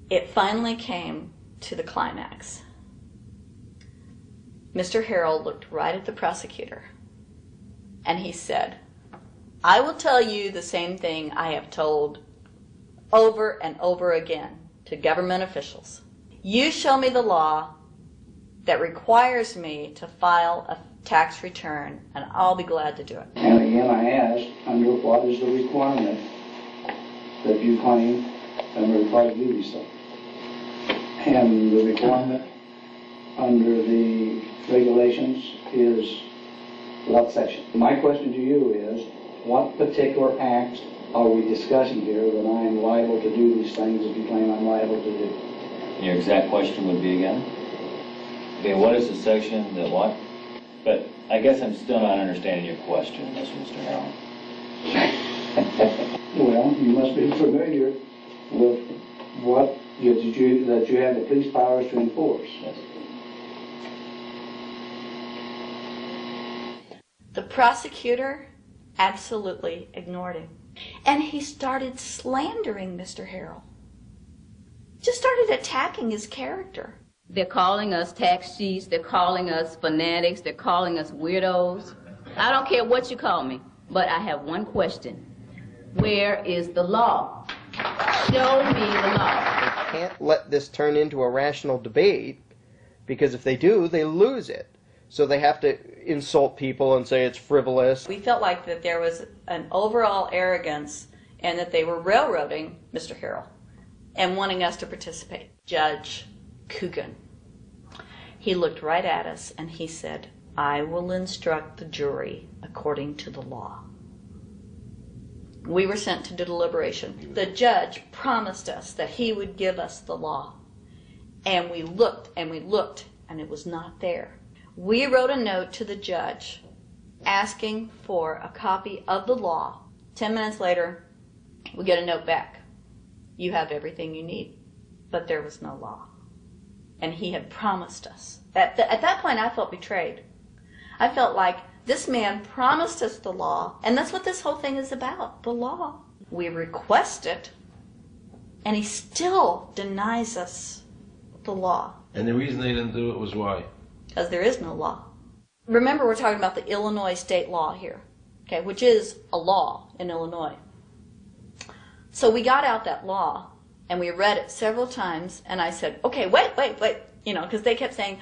It finally came to the climax. Mr. Harrell looked right at the prosecutor, and he said, "I will tell you the same thing I have told over and over again to government officials. You show me the law that requires me to file a tax return, and I'll be glad to do it." And again, I ask, under what is the requirement that you claim and are required to do these things? And the requirement under the regulations is what section? My question to you is, what particular acts are we discussing here that I am liable to do these things that you claim I'm liable to do? Your exact question would be again? Okay, what is the section that what? But I guess I'm still not understanding your question, Mr. Harrell. Well, you must be familiar with what that you have the police powers to enforce. Yes. The prosecutor absolutely ignored him. And he started slandering Mr. Harrell. Just started attacking his character. They're calling us tax cheats, they're calling us fanatics, they're calling us weirdos. I don't care what you call me, but I have one question. Where is the law? Show me the law. They can't let this turn into a rational debate, because if they do, they lose it. So they have to insult people and say it's frivolous. We felt like that there was an overall arrogance and that they were railroading Mr. Harrell and wanting us to participate. Judge Coogan, he looked right at us and he said, "I will instruct the jury according to the law." We were sent to deliberation. The judge promised us that he would give us the law. And we looked and we looked and it was not there. We wrote a note to the judge asking for a copy of the law. 10 minutes later, we get a note back. You have everything you need. But there was no law. And he had promised us. At that point, I felt betrayed. I felt like this man promised us the law, and that's what this whole thing is about, the law. We request it, and he still denies us the law. And the reason they didn't do it was why? Because there is no law. Remember, we're talking about the Illinois state law here, okay, which is a law in Illinois. So we got out that law, and we read it several times, and I said, okay, wait, you know, because they kept saying,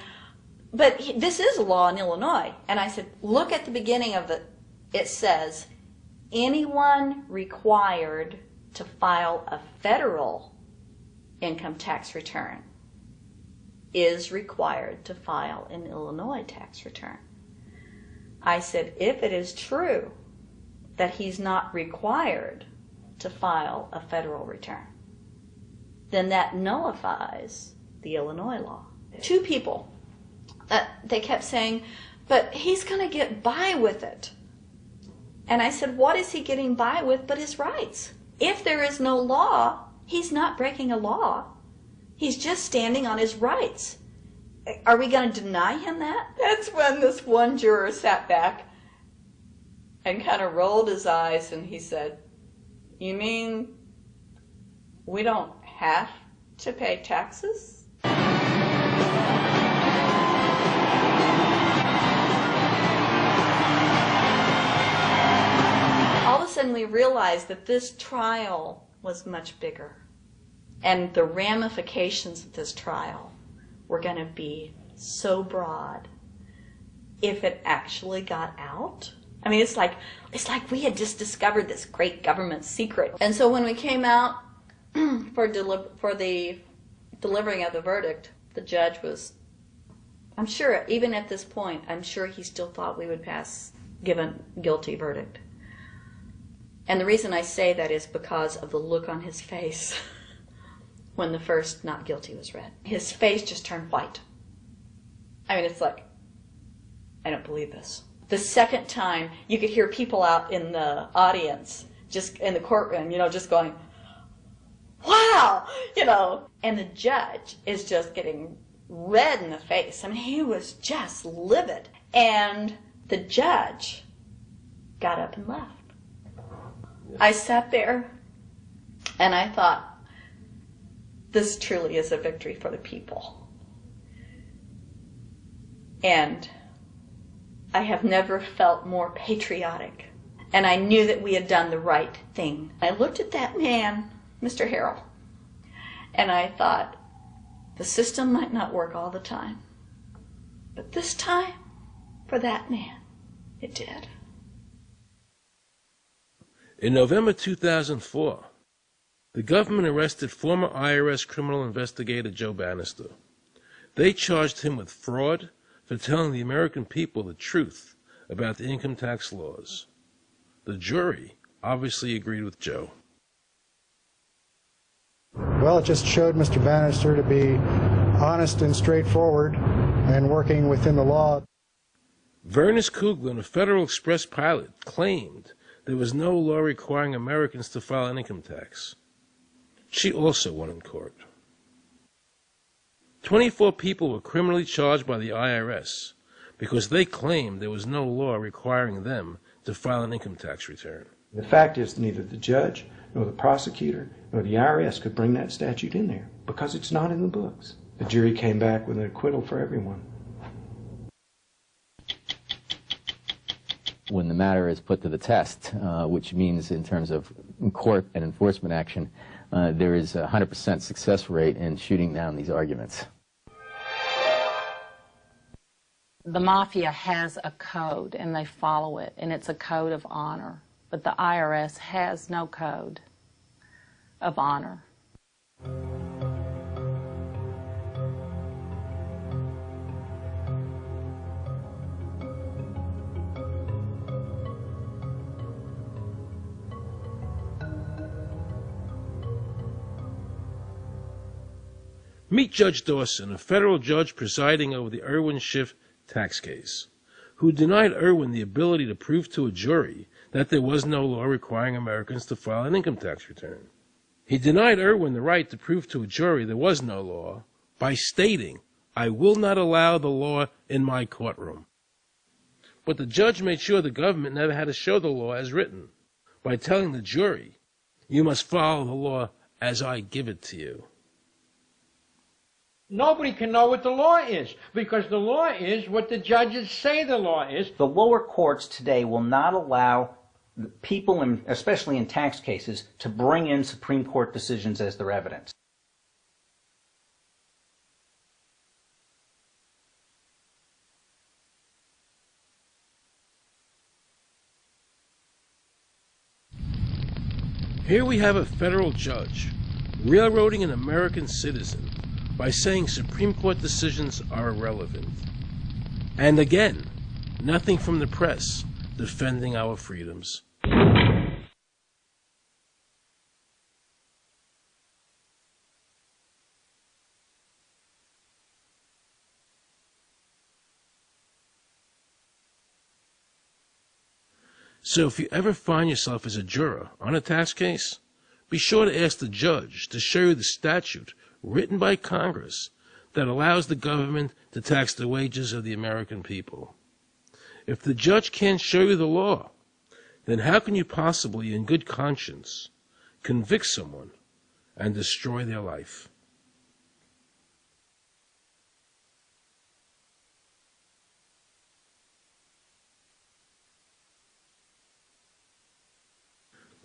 but this is a law in Illinois. And I said, look at the beginning of it says, anyone required to file a federal income tax return is required to file an Illinois tax return. I said, if it is true that he's not required to file a federal return, then that nullifies the Illinois law. Two people, they kept saying, but he's going to get by with it. And I said, what is he getting by with but his rights? If there is no law, he's not breaking a law. He's just standing on his rights. Are we going to deny him that? That's when this one juror sat back and kind of rolled his eyes and he said, you mean we don't have to pay taxes? All of a sudden we realized that this trial was much bigger. And the ramifications of this trial were going to be so broad if it actually got out. I mean, it's like we had just discovered this great government secret. And so when we came out for the delivering of the verdict, the judge was, I'm sure, even at this point, I'm sure he still thought we would give a guilty verdict. And the reason I say that is because of the look on his face when the first not guilty was read. His face just turned white. I mean, it's like, I don't believe this. The second time, you could hear people out in the audience, just in the courtroom, just going, wow, and the judge is just getting red in the face. I mean, he was just livid. And the judge got up and left. I sat there and I thought, this truly is a victory for the people. And I have never felt more patriotic. And I knew that we had done the right thing. I looked at that man, Mr. Harrell, and I thought, the system might not work all the time, but this time, for that man, it did. In November 2004, the government arrested former IRS criminal investigator Joe Bannister. They charged him with fraud for telling the American people the truth about the income tax laws. The jury obviously agreed with Joe. Well, it just showed Mr. Bannister to be honest and straightforward and working within the law. Vernice Kuglin, a Federal Express pilot, claimed there was no law requiring Americans to file an income tax. She also won in court. 24 people were criminally charged by the IRS because they claimed there was no law requiring them to file an income tax return. The fact is, neither the judge nor the prosecutor nor the IRS could bring that statute in there because it's not in the books. The jury came back with an acquittal for everyone. When the matter is put to the test, which means in terms of court and enforcement action, there is a 100% success rate in shooting down these arguments. The mafia has a code and they follow it, and it's a code of honor. But the IRS has no code of honor. Meet Judge Dawson, a federal judge presiding over the Irwin Schiff tax case, who denied Irwin the ability to prove to a jury that there was no law requiring Americans to file an income tax return. He denied Irwin the right to prove to a jury there was no law by stating, "I will not allow the law in my courtroom." But the judge made sure the government never had to show the law as written by telling the jury, "You must follow the law as I give it to you." Nobody can know what the law is, because the law is what the judges say the law is. The lower courts today will not allow people, especially in tax cases, to bring in Supreme Court decisions as their evidence. Here we have a federal judge railroading an American citizen by saying Supreme Court decisions are irrelevant. And again, nothing from the press defending our freedoms. So if you ever find yourself as a juror on a tax case, be sure to ask the judge to show you the statute written by Congress that allows the government to tax the wages of the American people. If the judge can't show you the law, then how can you possibly, in good conscience, convict someone and destroy their life?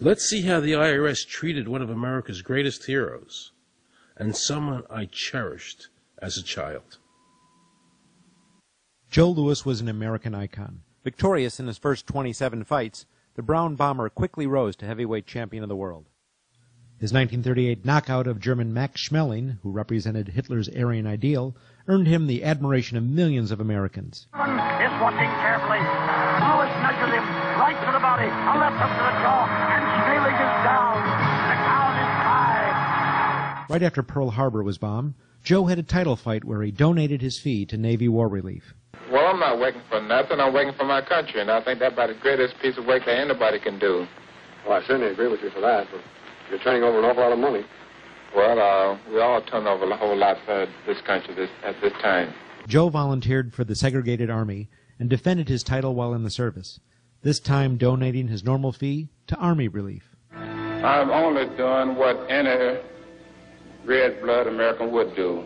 Let's see how the IRS treated one of America's greatest heroes, and someone I cherished as a child. Joe Louis was an American icon. Victorious in his first 27 fights, the Brown Bomber quickly rose to heavyweight champion of the world. His 1938 knockout of German Max Schmeling, who represented Hitler's Aryan ideal, earned him the admiration of millions of Americans. Is watching carefully. Louis nudges him right to the body, a left hook to the jaw, and Schmeling is down. The count is high. Right after Pearl Harbor was bombed, Joe had a title fight where he donated his fee to Navy War Relief. Well, I'm not working for nothing. I'm working for my country, and I think that's about the greatest piece of work that anybody can do. Well, I certainly agree with you for that, but you're turning over an awful lot of money. Well, we all turn over a whole lot for this country at this time. Joe volunteered for the segregated army and defended his title while in the service, this time donating his normal fee to Army relief. I'm only doing what any red-blood American would do.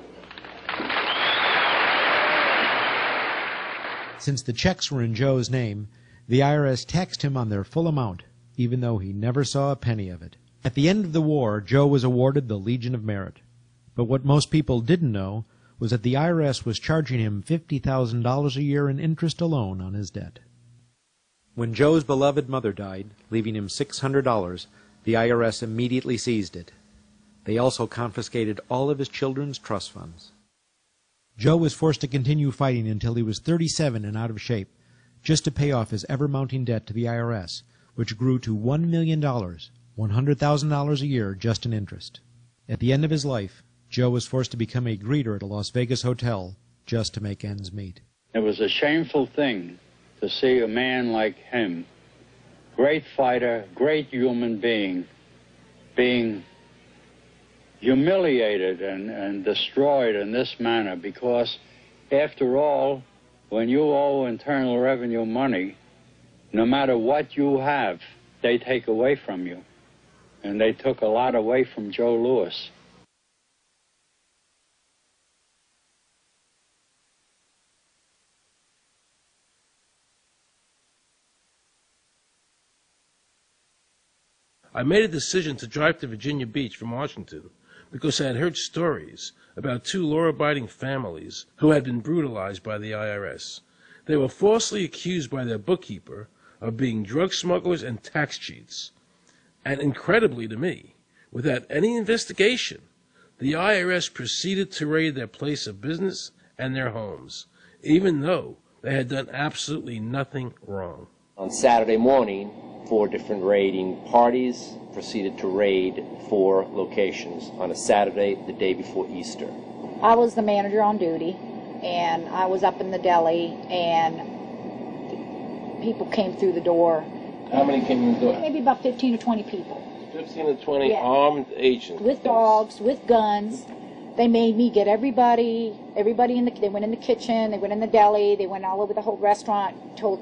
Since the checks were in Joe's name, the IRS taxed him on their full amount, even though he never saw a penny of it. At the end of the war, Joe was awarded the Legion of Merit. But what most people didn't know was that the IRS was charging him $50,000 a year in interest alone on his debt. When Joe's beloved mother died, leaving him $600, the IRS immediately seized it. They also confiscated all of his children's trust funds. Joe was forced to continue fighting until he was 37 and out of shape, just to pay off his ever-mounting debt to the IRS, which grew to $1 million, $100,000 a year just in interest. At the end of his life, Joe was forced to become a greeter at a Las Vegas hotel just to make ends meet. It was a shameful thing to see a man like him, great fighter, great human being humiliated and destroyed in this manner, because after all, when you owe Internal Revenue money, no matter what you have, they take away from you. And they took a lot away from Joe Louis. I made a decision to drive to Virginia Beach from Washington because I had heard stories about two law-abiding families who had been brutalized by the IRS. They were falsely accused by their bookkeeper of being drug smugglers and tax cheats. And incredibly to me, without any investigation, the IRS proceeded to raid their place of business and their homes, even though they had done absolutely nothing wrong. On Saturday morning, 4 different raiding parties proceeded to raid 4 locations on a Saturday, the day before Easter. I was the manager on duty, and I was up in the deli, and people came through the door. How many came in the door? Maybe about 15 or 20 people. 15 to 20 Yeah. armed agents. With dogs, with guns. They made me get everybody in they went in the kitchen, they went in the deli, they went all over the whole restaurant, told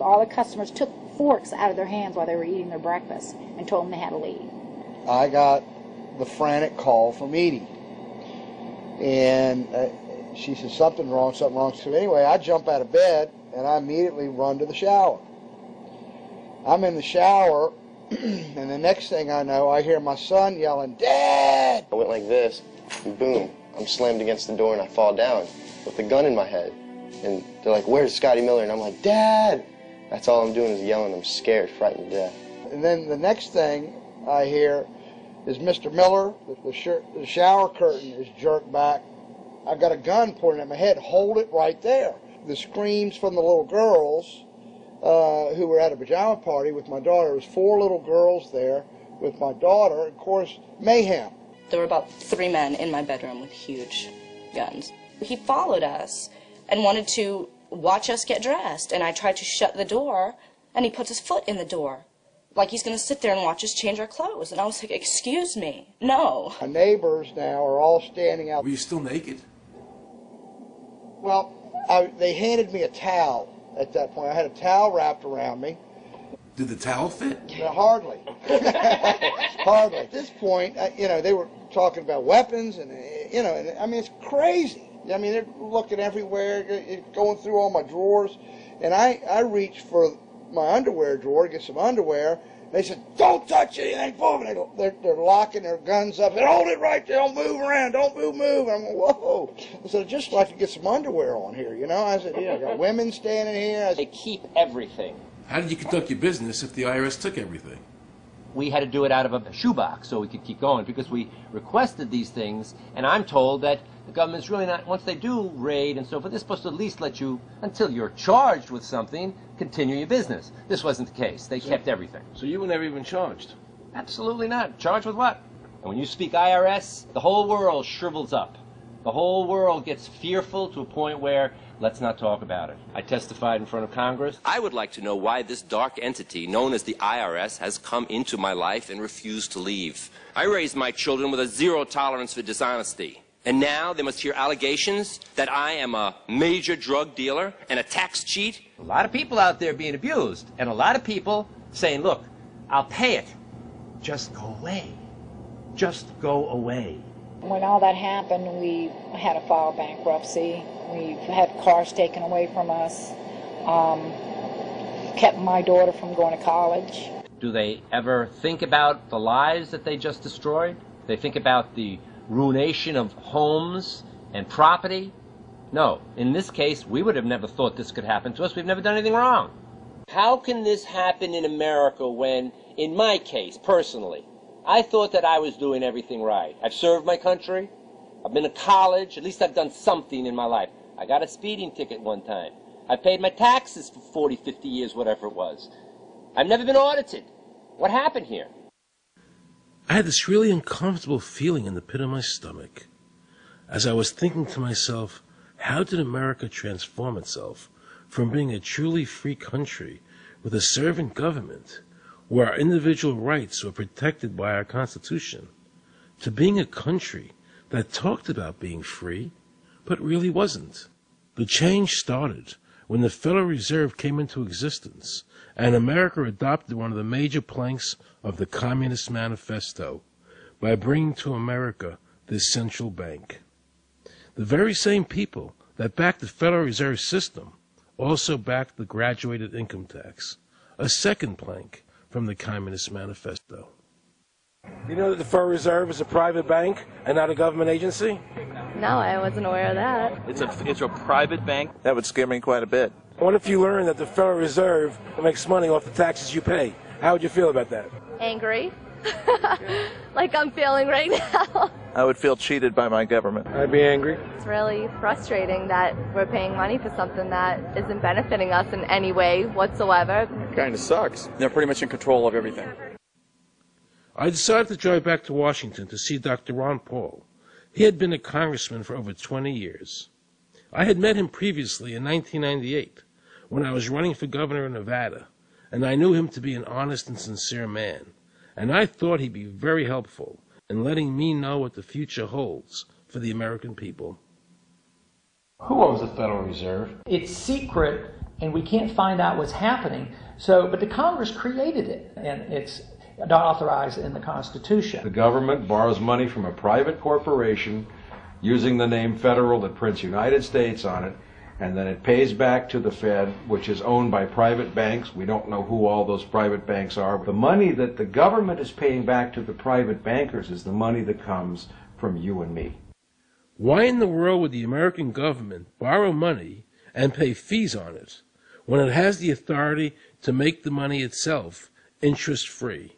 all the customers, took forks out of their hands while they were eating their breakfast, and told them they had to leave. I got the frantic call from Edie, and she said, something wrong. So anyway, I jump out of bed, and I immediately run to the shower. I'm in the shower, and the next thing I know, I hear my son yelling, "Dad!" I went like this, and boom, I'm slammed against the door, and I fall down with a gun in my head. And they're like, "Where's Scotty Miller?" And I'm like, "Dad!" That's all I'm doing is yelling. I'm scared, frightened to death. And then the next thing I hear is Mr. Miller, the shower curtain is jerked back. I got a gun pointed at my head. Hold it right there. The screams from the little girls who were at a pajama party with my daughter. There was 4 little girls there with my daughter. Of course, mayhem. There were about 3 men in my bedroom with huge guns. He followed us and wanted to watch us get dressed, and I tried to shut the door, and he puts his foot in the door, like he's going to sit there and watch us change our clothes. And I was like, excuse me, no. My neighbors now are all standing out. Were you still naked? Well, they handed me a towel at that point. I had a towel wrapped around me. Did the towel fit? No, hardly. Hardly. At this point, they were talking about weapons, and, I mean, it's crazy. I mean, they're looking everywhere, going through all my drawers. And I reached for my underwear drawer to get some underwear. They said, "Don't touch anything, move." They're locking their guns up. They said, "Hold it right there. Don't move around. Don't move." I'm going, whoa. I said, "I'd just like to get some underwear on here, I said, I got women standing here. They keep everything. How did you conduct your business if the IRS took everything? We had to do it out of a shoebox so we could keep going because we requested these things, and I'm told that the government's really not, once they do raid and so forth, they're supposed to at least let you, until you're charged with something, continue your business. This wasn't the case. They kept everything. So you were never even charged? Absolutely not. Charged with what? And when you speak IRS, the whole world shrivels up. The whole world gets fearful to a point where let's not talk about it. I testified in front of Congress. I would like to know why this dark entity, known as the IRS, has come into my life and refused to leave. I raised my children with a zero tolerance for dishonesty. And now they must hear allegations that I am a major drug dealer and a tax cheat? A lot of people out there being abused, and a lot of people saying, look, I'll pay it. Just go away. Just go away. When all that happened, we had to file bankruptcy. We've had cars taken away from us. Kept my daughter from going to college. Do they ever think about the lives that they just destroyed? They think about the ruination of homes and property? No. In this case, we would have never thought this could happen to us. We've never done anything wrong. How can this happen in America when, in my case, personally, I thought that I was doing everything right? I've served my country. I've been to college. At least I've done something in my life. I got a speeding ticket one time. I paid my taxes for 40, 50 years, whatever it was. I've never been audited. What happened here? I had this really uncomfortable feeling in the pit of my stomach as I was thinking to myself, how did America transform itself from being a truly free country with a servant government where our individual rights were protected by our Constitution to being a country that talked about being free but really wasn't? The change started when the Federal Reserve came into existence and America adopted one of the major planks of the Communist Manifesto by bringing to America this central bank. The very same people that backed the Federal Reserve System also backed the graduated income tax, a second plank from the Communist Manifesto. You know that the Federal Reserve is a private bank and not a government agency? No, I wasn't aware of that. It's a private bank? That would scare me quite a bit. What if you learned that the Federal Reserve makes money off the taxes you pay? How would you feel about that? Angry. Like I'm feeling right now. I would feel cheated by my government. I'd be angry. It's really frustrating that we're paying money for something that isn't benefiting us in any way whatsoever. Kind of sucks. They're pretty much in control of everything. I decided to drive back to Washington to see Dr. Ron Paul. He had been a congressman for over 20 years. I had met him previously in 1998 when I was running for governor of Nevada, and I knew him to be an honest and sincere man, and I thought he'd be very helpful in letting me know what the future holds for the American people. Who owns the Federal Reserve? It's secret, and we can't find out what's happening. But the Congress created it, and it's not authorized in the Constitution. The government borrows money from a private corporation using the name Federal that prints United States on it, and then it pays back to the Fed, which is owned by private banks. We don't know who all those private banks are. The money that the government is paying back to the private bankers is the money that comes from you and me. Why in the world would the American government borrow money and pay fees on it when it has the authority to make the money itself interest-free?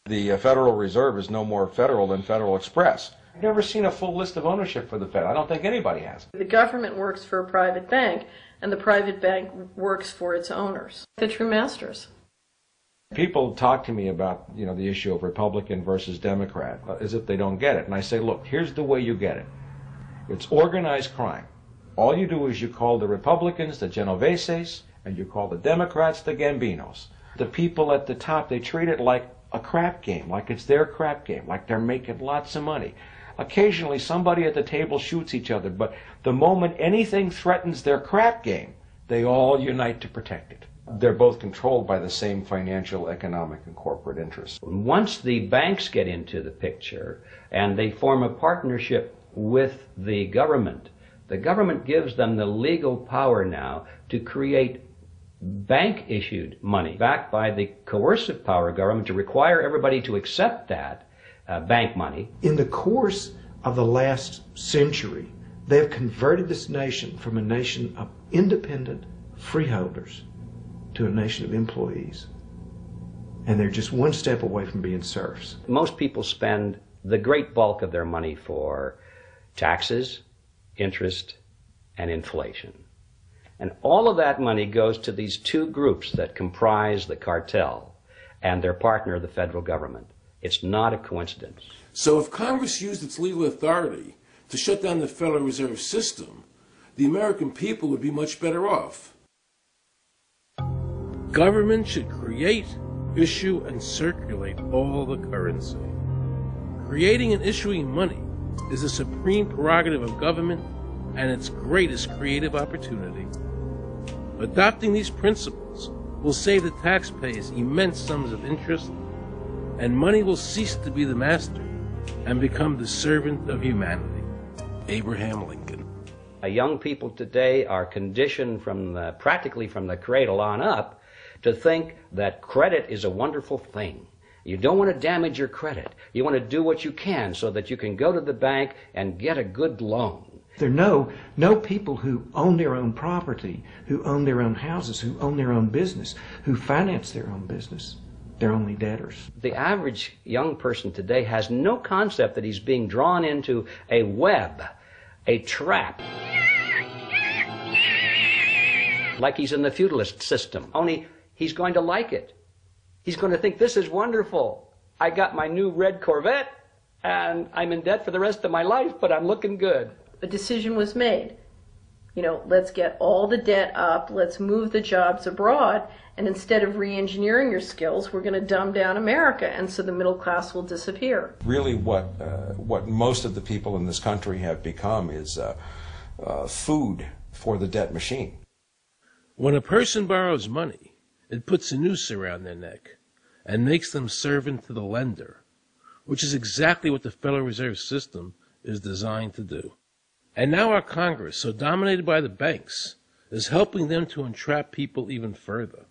The Federal Reserve is no more federal than Federal Express. I've never seen a full list of ownership for the Fed. I don't think anybody has. The government works for a private bank, and the private bank works for its owners. The true masters. People talk to me about, the issue of Republican versus Democrat, as if they don't get it. And I say, look, here's the way you get it. It's organized crime. All you do is you call the Republicans the Genoveses, and you call the Democrats the Gambinos. The people at the top, they treat it like a crap game, like it's their crap game, like they're making lots of money. Occasionally somebody at the table shoots each other, but the moment anything threatens their crap game, they all unite to protect it. They're both controlled by the same financial, economic, and corporate interests. Once the banks get into the picture and they form a partnership with the government gives them the legal power now to create bank-issued money backed by the coercive power of government to require everybody to accept that bank money. In the course of the last century, they have converted this nation from a nation of independent freeholders to a nation of employees. And they're just one step away from being serfs. Most people spend the great bulk of their money for taxes, interest, and inflation. And all of that money goes to these two groups that comprise the cartel and their partner, the federal government. It's not a coincidence. So if Congress used its legal authority to shut down the Federal Reserve System, the American people would be much better off. Government should create, issue, and circulate all the currency. Creating and issuing money is the supreme prerogative of government and its greatest creative opportunity. Adopting these principles will save the taxpayers immense sums of interest, and money will cease to be the master and become the servant of humanity. Abraham Lincoln. Young people today are conditioned practically from the cradle on up to think that credit is a wonderful thing. You don't want to damage your credit. You want to do what you can so that you can go to the bank and get a good loan. There are no people who own their own property, who own their own houses, who own their own business, who finance their own business. They're only debtors. The average young person today has no concept that he's being drawn into a web, a trap. Like he's in the feudalist system, only he's going to like it. He's going to think, this is wonderful. I got my new red Corvette, and I'm in debt for the rest of my life, but I'm looking good. A decision was made. Let's get all the debt up, let's move the jobs abroad, and instead of re-engineering your skills, we're going to dumb down America, and so the middle class will disappear. Really what most of the people in this country have become is food for the debt machine. When a person borrows money, it puts a noose around their neck and makes them servant to the lender, which is exactly what the Federal Reserve System is designed to do. And now our Congress, so dominated by the banks, is helping them to entrap people even further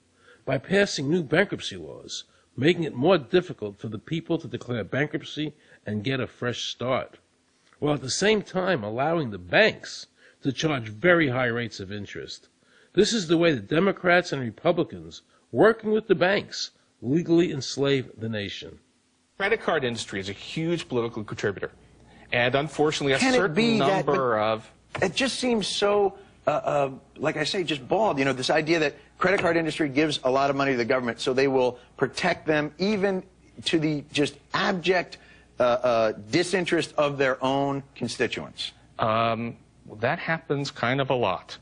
by passing new bankruptcy laws, making it more difficult for the people to declare bankruptcy and get a fresh start, while at the same time allowing the banks to charge very high rates of interest. This is the way the Democrats and Republicans, working with the banks, legally enslave the nation. Credit card industry is a huge political contributor. And unfortunately, a certain number of... It just seems so, like I say, just bald. This idea that credit card industry gives a lot of money to the government, so they will protect them even to the just abject disinterest of their own constituents. That happens kind of a lot.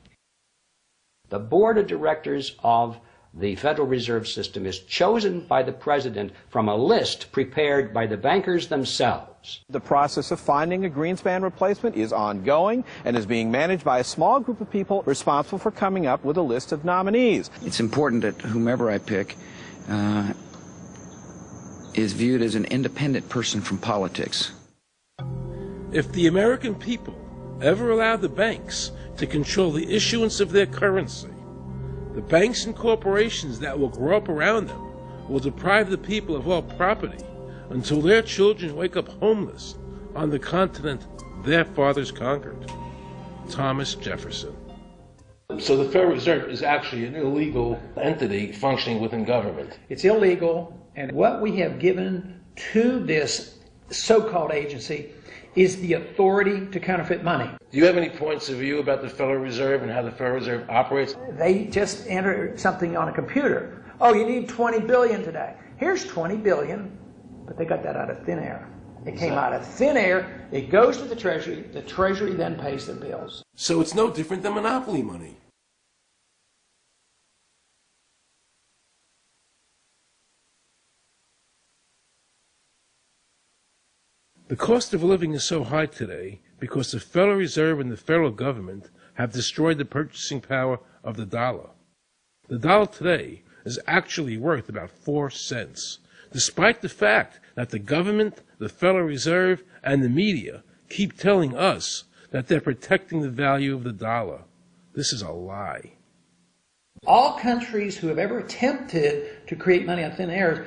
The board of directors of the Federal Reserve System is chosen by the president from a list prepared by the bankers themselves. The process of finding a Greenspan replacement is ongoing and is being managed by a small group of people responsible for coming up with a list of nominees. It's important that whomever I pick is viewed as an independent person from politics. If the American people ever allow the banks to control the issuance of their currency, the banks and corporations that will grow up around them will deprive the people of all property until their children wake up homeless on the continent their fathers conquered. Thomas Jefferson. So the Federal Reserve is actually an illegal entity functioning within government. It's illegal, and what we have given to this so-called agency is the authority to counterfeit money. Do you have any points of view about the Federal Reserve and how the Federal Reserve operates? They just enter something on a computer. Oh, you need 20 billion today. Here's 20 billion, but they got that out of thin air. It came out of thin air, it goes to the Treasury then pays their bills. So it's no different than monopoly money. The cost of living is so high today because the Federal Reserve and the federal government have destroyed the purchasing power of the dollar. The dollar today is actually worth about 4 cents, despite the fact that the government, the Federal Reserve, and the media keep telling us that they're protecting the value of the dollar. This is a lie. All countries who have ever attempted to create money on thin air,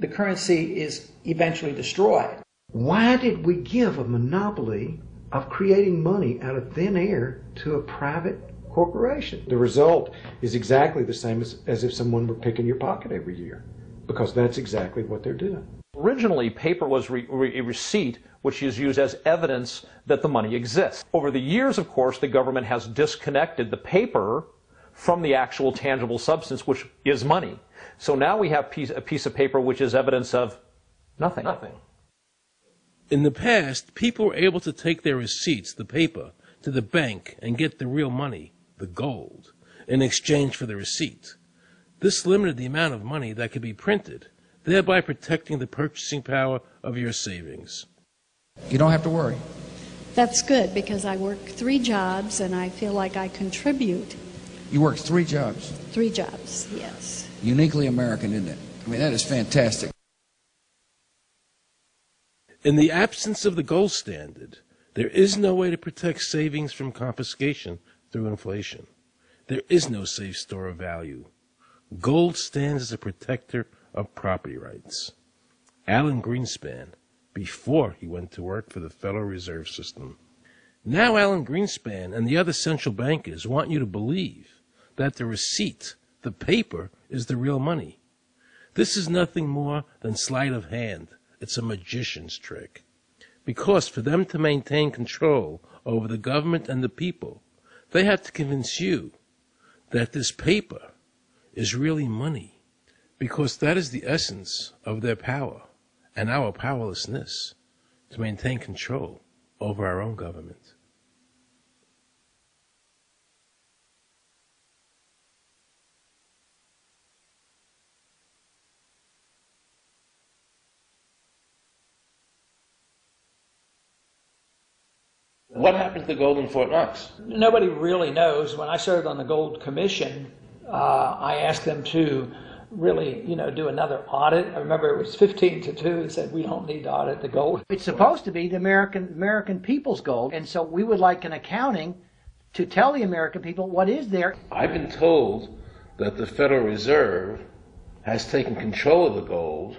the currency is eventually destroyed. Why did we give a monopoly of creating money out of thin air to a private corporation? The result is exactly the same as if someone were picking your pocket every year, because that's exactly what they're doing. Originally, paper was a receipt which is used as evidence that the money exists. Over the years, of course, the government has disconnected the paper from the actual tangible substance, which is money. So now we have a piece of paper which is evidence of nothing. In the past, people were able to take their receipts, the paper, to the bank and get the real money, the gold, in exchange for the receipt. This limited the amount of money that could be printed, thereby protecting the purchasing power of your savings. You don't have to worry. That's good, because I work 3 jobs and I feel like I contribute. You work 3 jobs. 3 jobs, yes. Uniquely American, isn't it? I mean, that is fantastic. In the absence of the gold standard, there is no way to protect savings from confiscation through inflation. There is no safe store of value. Gold stands as a protector of property rights. Alan Greenspan, before he went to work for the Federal Reserve System. Now Alan Greenspan and the other central bankers want you to believe that the receipt, the paper, is the real money. This is nothing more than sleight of hand. It's a magician's trick. Because for them to maintain control over the government and the people, they have to convince you that this paper is really money. Because that is the essence of their power and our powerlessness to maintain control over our own government. What happened to the gold in Fort Knox? Nobody really knows. When I served on the Gold Commission, I asked them to really, do another audit. I remember it was 15-2. He said, we don't need to audit the gold. It's supposed to be the American people's gold, and so we would like an accounting to tell the American people what is there. I've been told that the Federal Reserve has taken control of the gold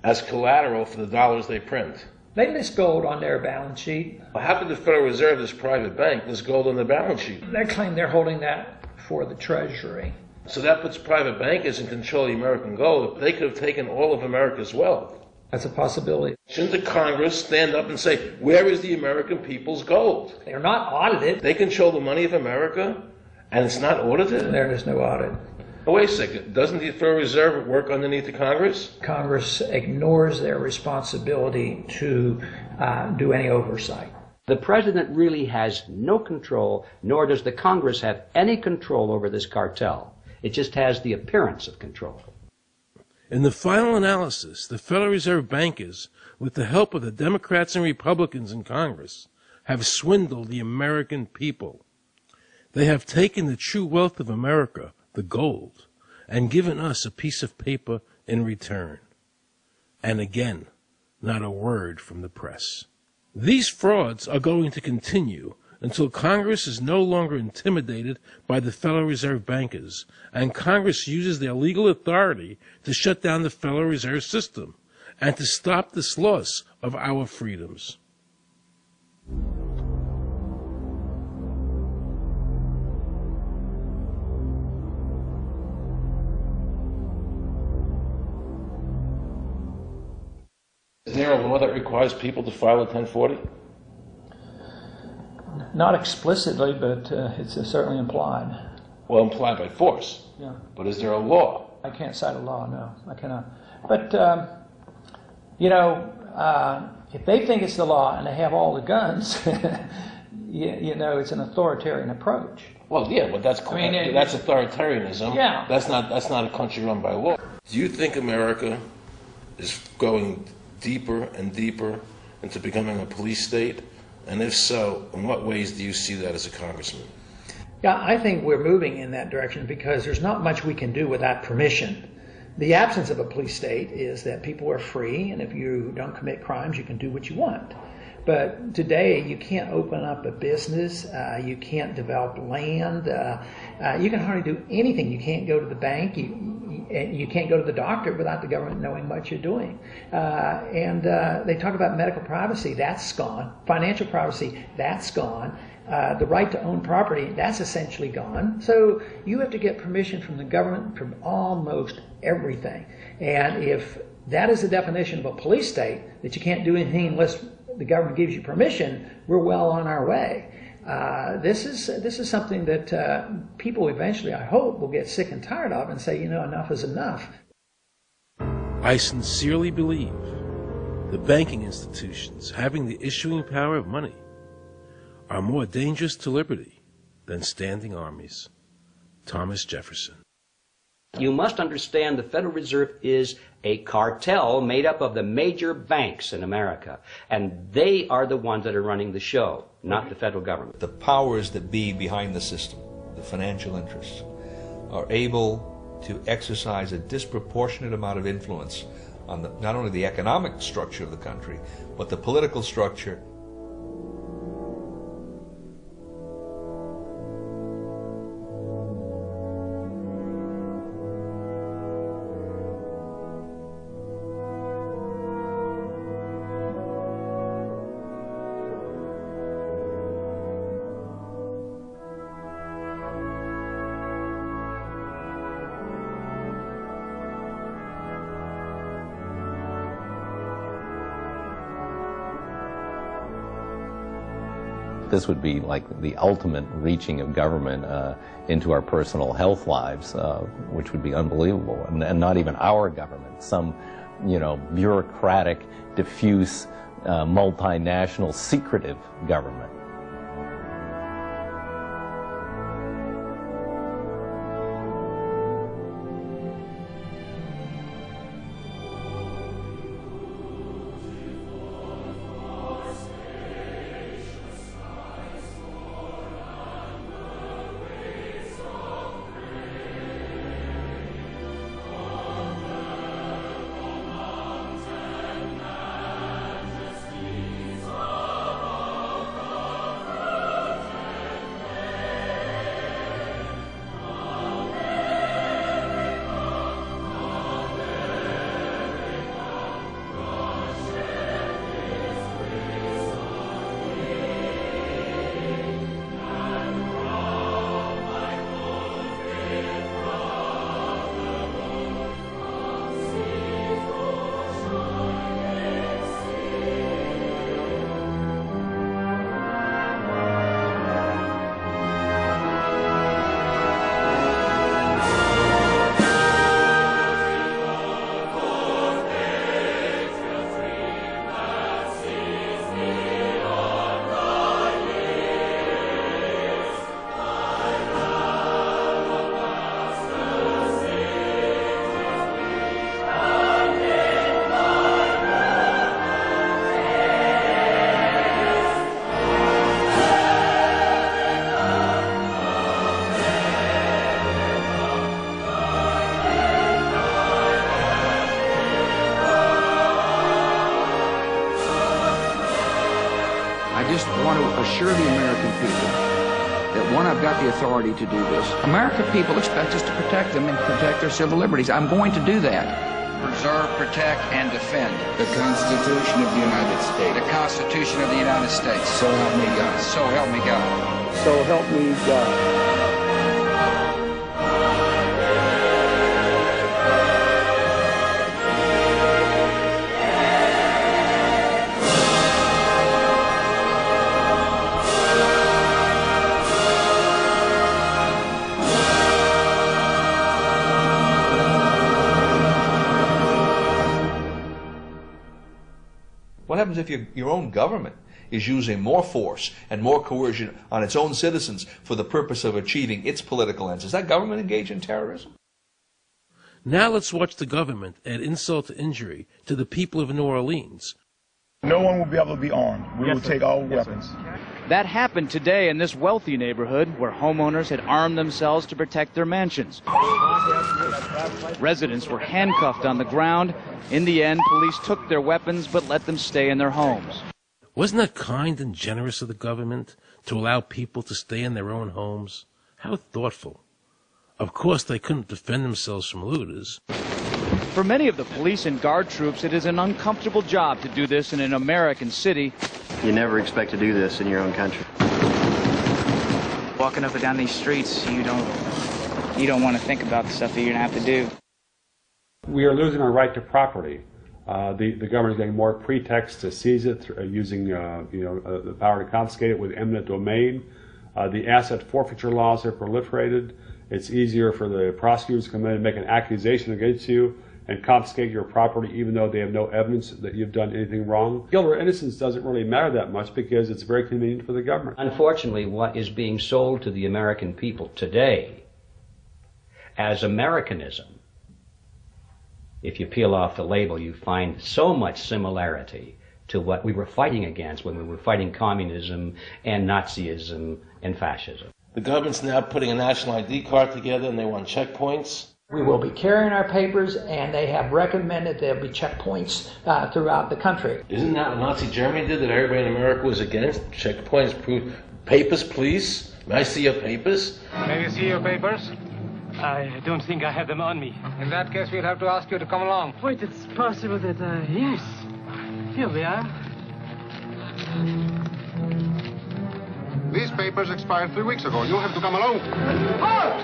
as collateral for the dollars they print. They list gold on their balance sheet. How could the Federal Reserve, this private bank, list gold on their balance sheet? They claim they're holding that for the Treasury. So that puts private bankers in control of the American gold. They could have taken all of America's wealth. That's a possibility. Shouldn't the Congress stand up and say, where is the American people's gold? They're not audited. They control the money of America, and it's not audited? There is no audit. Oh, wait a second. Doesn't the Federal Reserve work underneath the Congress? Congress ignores their responsibility to do any oversight. The president really has no control, nor does the Congress have any control over this cartel. It just has the appearance of control. In the final analysis, the Federal Reserve bankers, with the help of the Democrats and Republicans in Congress, have swindled the American people. They have taken the true wealth of America, the gold, and given us a piece of paper in return. And again, not a word from the press. These frauds are going to continue until Congress is no longer intimidated by the Federal Reserve bankers, and Congress uses their legal authority to shut down the Federal Reserve System and to stop this loss of our freedoms. Is there a law that requires people to file a 1040? Not explicitly, but it's certainly implied. Well, implied by force. Yeah. But is there a law? I can't cite a law, no. I cannot. But, if they think it's the law and they have all the guns, it's an authoritarian approach. Well, yeah, but that's authoritarianism. Yeah. That's not a country run by law. Do you think America is going deeper and deeper into becoming a police state? And if so, in what ways do you see that as a congressman? Yeah, I think we're moving in that direction because there's not much we can do without permission. The absence of a police state is that people are free, and if you don't commit crimes, you can do what you want. But today, you can't open up a business, you can't develop land, you can hardly do anything. You can't go to the bank, you can't go to the doctor without the government knowing what you're doing. And they talk about medical privacy, that's gone. Financial privacy, that's gone. The right to own property, that's essentially gone. So you have to get permission from the government from almost everything. And if that is the definition of a police state, that you can't do anything unless the government gives you permission, we're well on our way. This is something that people eventually, I hope, will get sick and tired of and say, enough is enough. I sincerely believe the banking institutions having the issuing power of money are more dangerous to liberty than standing armies. Thomas Jefferson. You must understand the Federal Reserve is a cartel made up of the major banks in America, and they are the ones that are running the show, not the federal government. The powers that be behind the system, the financial interests, are able to exercise a disproportionate amount of influence on not only the economic structure of the country, but the political structure. This would be like the ultimate reaching of government into our personal health lives, which would be unbelievable. And not even our government, some, bureaucratic, diffuse, multinational, secretive government. I just want to assure the American people that, one, I've got the authority to do this. American people expect us to protect them and protect their civil liberties. I'm going to do that. Preserve, protect, and defend the Constitution of the United States. The Constitution of the United States. So help me God. So help me God. So help me God. What happens if your own government is using more force and more coercion on its own citizens for the purpose of achieving its political ends? Is that government engaged in terrorism? Now let's watch the government add insult to injury to the people of New Orleans. No one will be able to be armed. We will take all weapons. That happened today in this wealthy neighborhood where homeowners had armed themselves to protect their mansions. Residents were handcuffed on the ground. In the end, police took their weapons but let them stay in their homes. Wasn't that kind and generous of the government to allow people to stay in their own homes? How thoughtful. Of course, they couldn't defend themselves from looters. For many of the police and guard troops, it is an uncomfortable job to do this in an American city. You never expect to do this in your own country. Walking up and down these streets, you don't want to think about the stuff that you're going to have to do. We are losing our right to property. The government is getting more pretexts to seize it, using the power to confiscate it with eminent domain. The asset forfeiture laws have proliferated. It's easier for the prosecutors to come in and make an accusation against you and confiscate your property even though they have no evidence that you've done anything wrong. Guilt or innocence doesn't really matter that much because it's very convenient for the government. Unfortunately, what is being sold to the American people today as Americanism, if you peel off the label, you find so much similarity to what we were fighting against when we were fighting communism and Nazism and fascism. The government's now putting a national ID card together and they want checkpoints. We will be carrying our papers, and they have recommended there'll be checkpoints throughout the country. Isn't that what Nazi Germany did that everybody in America was against? Checkpoints, papers, please. May I see your papers? May we see your papers? I don't think I have them on me. In that case, we'll have to ask you to come along. Wait, it's possible that, yes. Here we are. These papers expired 3 weeks ago. You'll have to come along. Halt!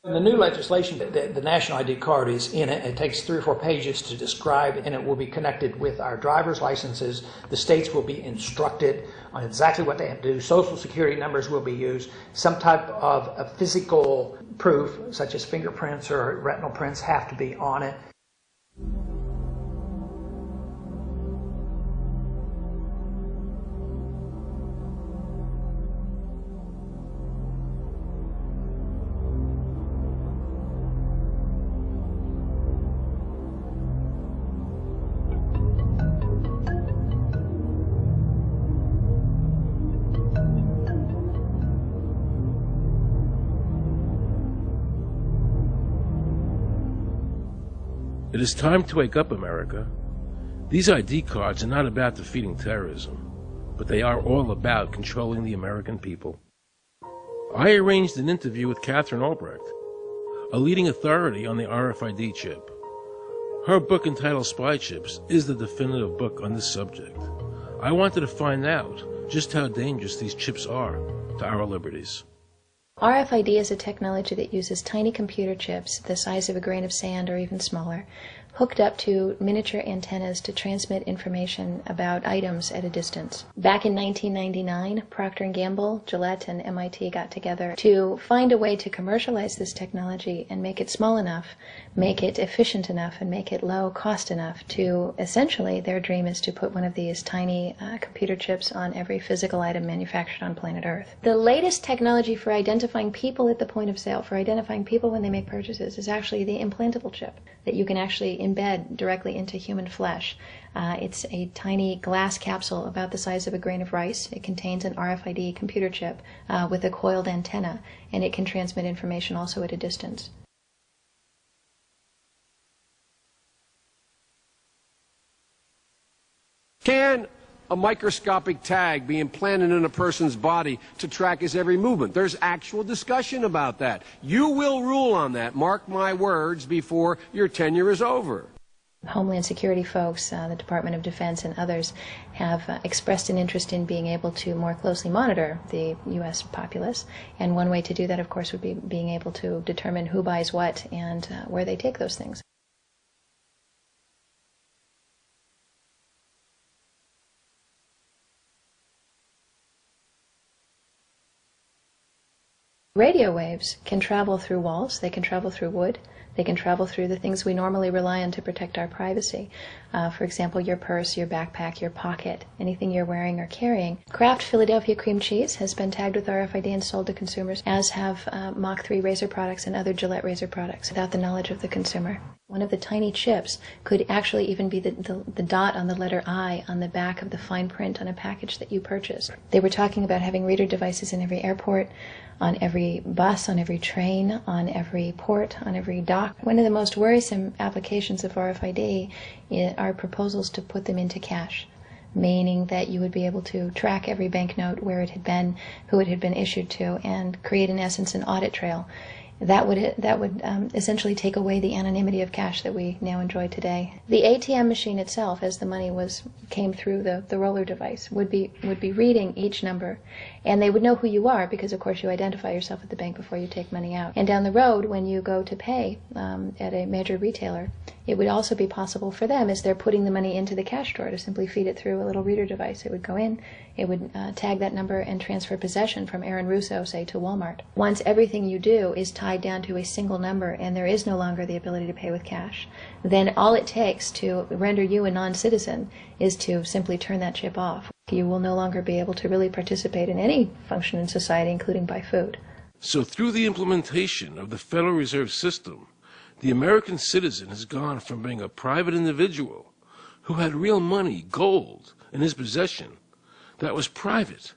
The new legislation, the national ID card is in it. It takes 3 or 4 pages to describe, and it will be connected with our driver's licenses. The states will be instructed on exactly what they have to do. Social security numbers will be used. Some type of a physical proof, such as fingerprints or retinal prints, have to be on it. It is time to wake up, America. These ID cards are not about defeating terrorism, but they are all about controlling the American people. I arranged an interview with Catherine Albrecht, a leading authority on the RFID chip. Her book entitled Spy Chips is the definitive book on this subject. I wanted to find out just how dangerous these chips are to our liberties. RFID is a technology that uses tiny computer chips the size of a grain of sand or even smaller, hooked up to miniature antennas to transmit information about items at a distance. Back in 1999, Procter & Gamble, Gillette, and MIT got together to find a way to commercialize this technology and make it small enough, make it efficient enough, and make it low cost enough to, essentially, their dream is to put one of these tiny computer chips on every physical item manufactured on planet Earth. The latest technology for identifying people at the point of sale, for identifying people when they make purchases, is actually the implantable chip that you can actually embed directly into human flesh. It's a tiny glass capsule about the size of a grain of rice. It contains an RFID computer chip with a coiled antenna, and it can transmit information also at a distance. Can a microscopic tag be implanted in a person's body to track his every movement? There's actual discussion about that. You will rule on that, mark my words, before your tenure is over. Homeland Security folks, the Department of Defense, and others have expressed an interest in being able to more closely monitor the U.S. populace. And one way to do that, of course, would be being able to determine who buys what and where they take those things. Radio waves can travel through walls, they can travel through wood, they can travel through the things we normally rely on to protect our privacy. For example, your purse, your backpack, your pocket, anything you're wearing or carrying. Kraft Philadelphia cream cheese has been tagged with RFID and sold to consumers, as have Mach 3 razor products and other Gillette razor products, without the knowledge of the consumer. One of the tiny chips could actually even be the dot on the letter I on the back of the fine print on a package that you purchase. They were talking about having reader devices in every airport, on every bus, on every train, on every port, on every dock. One of the most worrisome applications of RFID are proposals to put them into cash, meaning that you would be able to track every banknote, where it had been, who it had been issued to, and create, in essence, an audit trail. That would essentially take away the anonymity of cash that we now enjoy today. The ATM machine itself, as the money came through the roller device, would be reading each number, and they would know who you are because, of course, you identify yourself at the bank before you take money out. And down the road, when you go to pay at a major retailer, It would also be possible for them, as they're putting the money into the cash drawer, to simply feed it through a little reader device. It would go in, it would tag that number and transfer possession from Aaron Russo, say, to Walmart. Once everything you do is tied down to a single number and there is no longer the ability to pay with cash, then all it takes to render you a non-citizen is to simply turn that chip off. You will no longer be able to really participate in any function in society, including buy food. So through the implementation of the Federal Reserve System, the American citizen has gone from being a private individual who had real money, gold, in his possession that was private,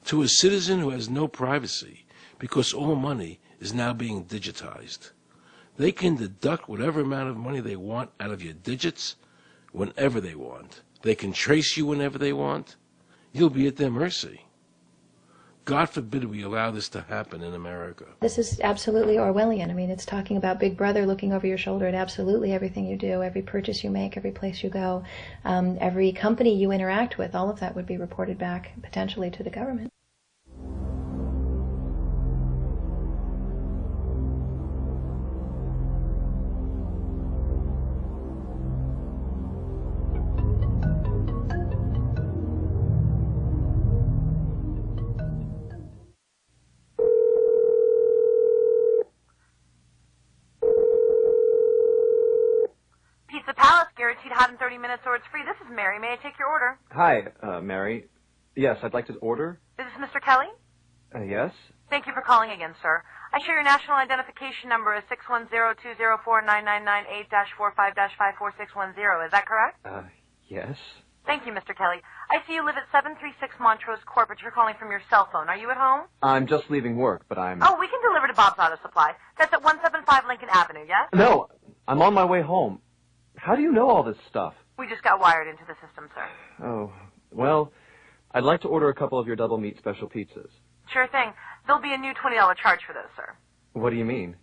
to a citizen who has no privacy because all money is now being digitized. They can deduct whatever amount of money they want out of your digits whenever they want. They can trace you whenever they want. You'll be at their mercy. God forbid we allow this to happen in America. This is absolutely Orwellian. I mean, it's talking about Big Brother looking over your shoulder at absolutely everything you do, every purchase you make, every place you go, every company you interact with. All of that would be reported back potentially to the government. Guaranteed hot in 30 minutes or it's free. This is Mary. May I take your order? Hi, Mary. Yes, I'd like to order. Is this Mr. Kelly? Yes? Thank you for calling again, sir. I show your national identification number is 610-204-999-8-45-54610. Is that correct? Yes. Thank you, Mr. Kelly. I see you live at 736 Montrose Court, but you're calling from your cell phone. Are you at home? I'm just leaving work, but I'm... Oh, we can deliver to Bob's Auto Supply. That's at 175 Lincoln Avenue, yes? No, I'm on my way home. How do you know all this stuff? We just got wired into the system, sir. Oh, well, I'd like to order a couple of your double meat special pizzas. Sure thing. There'll be a new $20 charge for those, sir. What do you mean?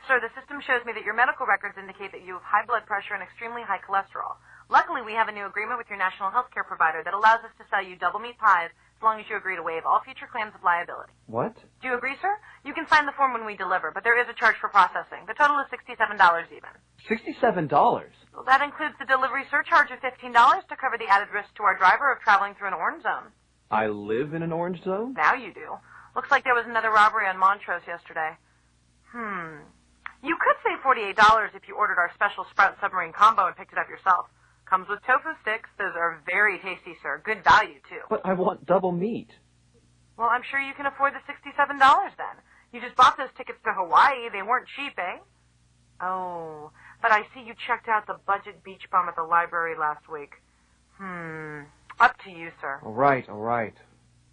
Sir, the system shows me that your medical records indicate that you have high blood pressure and extremely high cholesterol. Luckily, we have a new agreement with your national health care provider that allows us to sell you double meat pies as long as you agree to waive all future claims of liability. What? Do you agree, sir? You can sign the form when we deliver, but there is a charge for processing. The total is $67 even. $67? Well, that includes the delivery surcharge of $15 to cover the added risk to our driver of traveling through an orange zone. I live in an orange zone? Now you do. Looks like there was another robbery on Montrose yesterday. You could save $48 if you ordered our special Sprout Submarine Combo and picked it up yourself. Comes with tofu sticks. Those are very tasty, sir. Good value, too. But I want double meat. Well, I'm sure you can afford the $67 then. You just bought those tickets to Hawaii. They weren't cheap, eh? Oh, but I see you checked out the budget beach bum at the library last week. Up to you, sir. All right.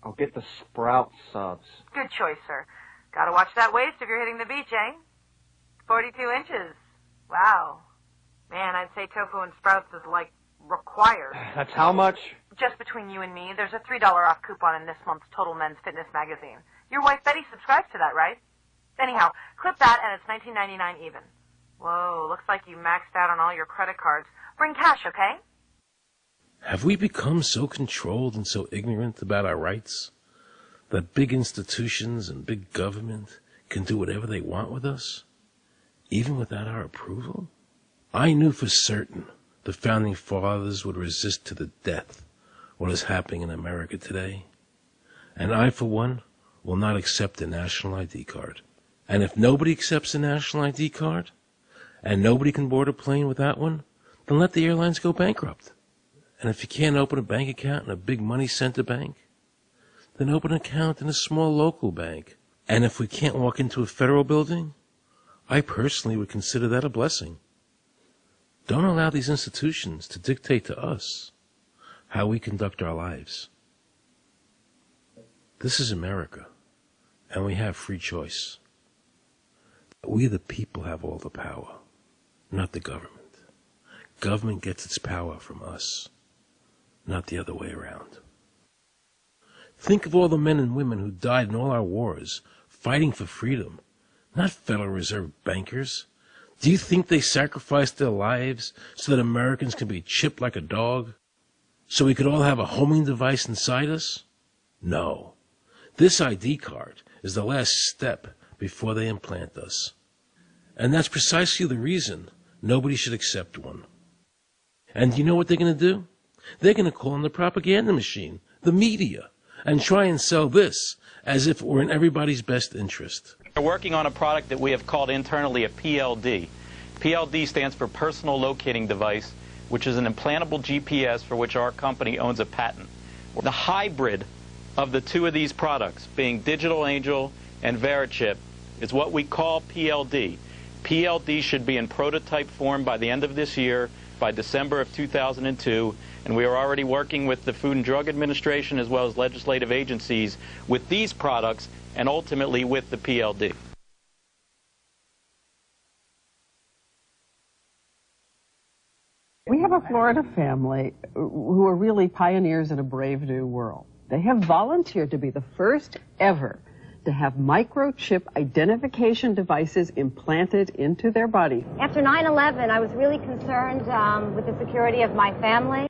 I'll get the Sprout subs. Good choice, sir. Gotta watch that waist if you're hitting the beach, eh? 42 inches. Wow. Man, I'd say tofu and sprouts is, like, required. That's how much? Just between you and me, there's a $3 off coupon in this month's Total Men's Fitness magazine. Your wife Betty subscribes to that, right? Anyhow, clip that and it's $19.99 even. Whoa, looks like you maxed out on all your credit cards. Bring cash, okay? Have we become so controlled and so ignorant about our rights that big institutions and big government can do whatever they want with us, even without our approval? I knew for certain the Founding Fathers would resist to the death what is happening in America today. And I, for one, will not accept a national ID card. And if nobody accepts a national ID card, and nobody can board a plane without one, then let the airlines go bankrupt. And if you can't open a bank account in a big money center bank, then open an account in a small local bank. And if we can't walk into a federal building, I personally would consider that a blessing. Don't allow these institutions to dictate to us how we conduct our lives. This is America, and we have free choice. We the people have all the power, not the government. Government gets its power from us, not the other way around. Think of all the men and women who died in all our wars, fighting for freedom, not Federal Reserve bankers. Do you think they sacrificed their lives so that Americans can be chipped like a dog? So we could all have a homing device inside us? No. This ID card is the last step before they implant us. And that's precisely the reason nobody should accept one. And you know what they're going to do? They're going to call on the propaganda machine, the media, and try and sell this as if it were in everybody's best interest. We're working on a product that we have called internally a PLD. PLD stands for Personal Locating Device, which is an implantable GPS for which our company owns a patent. The hybrid of the two of these products, being Digital Angel and Verichip, is what we call PLD. PLD should be in prototype form by the end of this year, by December of 2002, and we are already working with the Food and Drug Administration as well as legislative agencies with these products and ultimately with the PLD. We have a Florida family who are really pioneers in a brave new world. They have volunteered to be the first ever to have microchip identification devices implanted into their body. After 9/11, I was really concerned with the security of my family.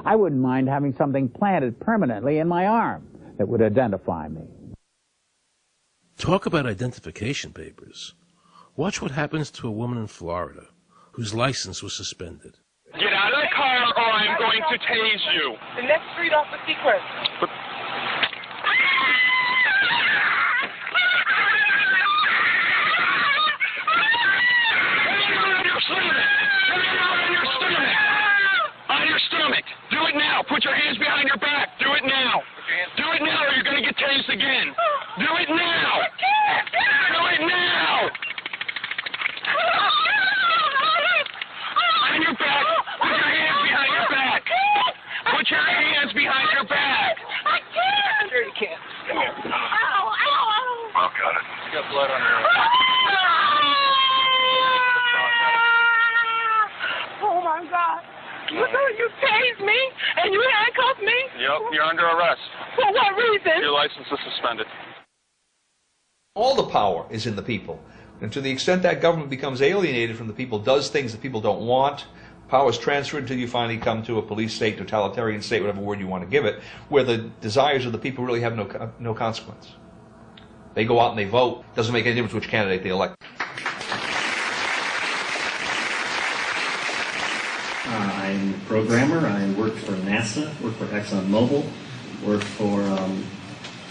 I wouldn't mind having something planted permanently in my arm that would identify me. Talk about identification papers. Watch what happens to a woman in Florida whose license was suspended. Get out of the car or I'm going to tase you. The next street off the Seacrest. But on your stomach. Do it now. Put your hands behind your back. Do it now. Do it now or you're going to get tased again. Do it now. Do it now. On your back. Put your hands behind your back. Put your hands behind your back. I can't. Sure you can. Come here. Ow, ow, ow. Oh, got it. You got blood on your hands. Oh, my God. You tased me and you handcuffed me? Yep, you're under arrest. For what reason? Your license is suspended. All the power is in the people. And to the extent that government becomes alienated from the people, does things that people don't want, power is transferred until you finally come to a police state, totalitarian state, whatever word you want to give it, where the desires of the people really have no consequence. They go out and they vote. Doesn't make any difference which candidate they elect. I'm a programmer. I worked for NASA, worked for ExxonMobil, worked for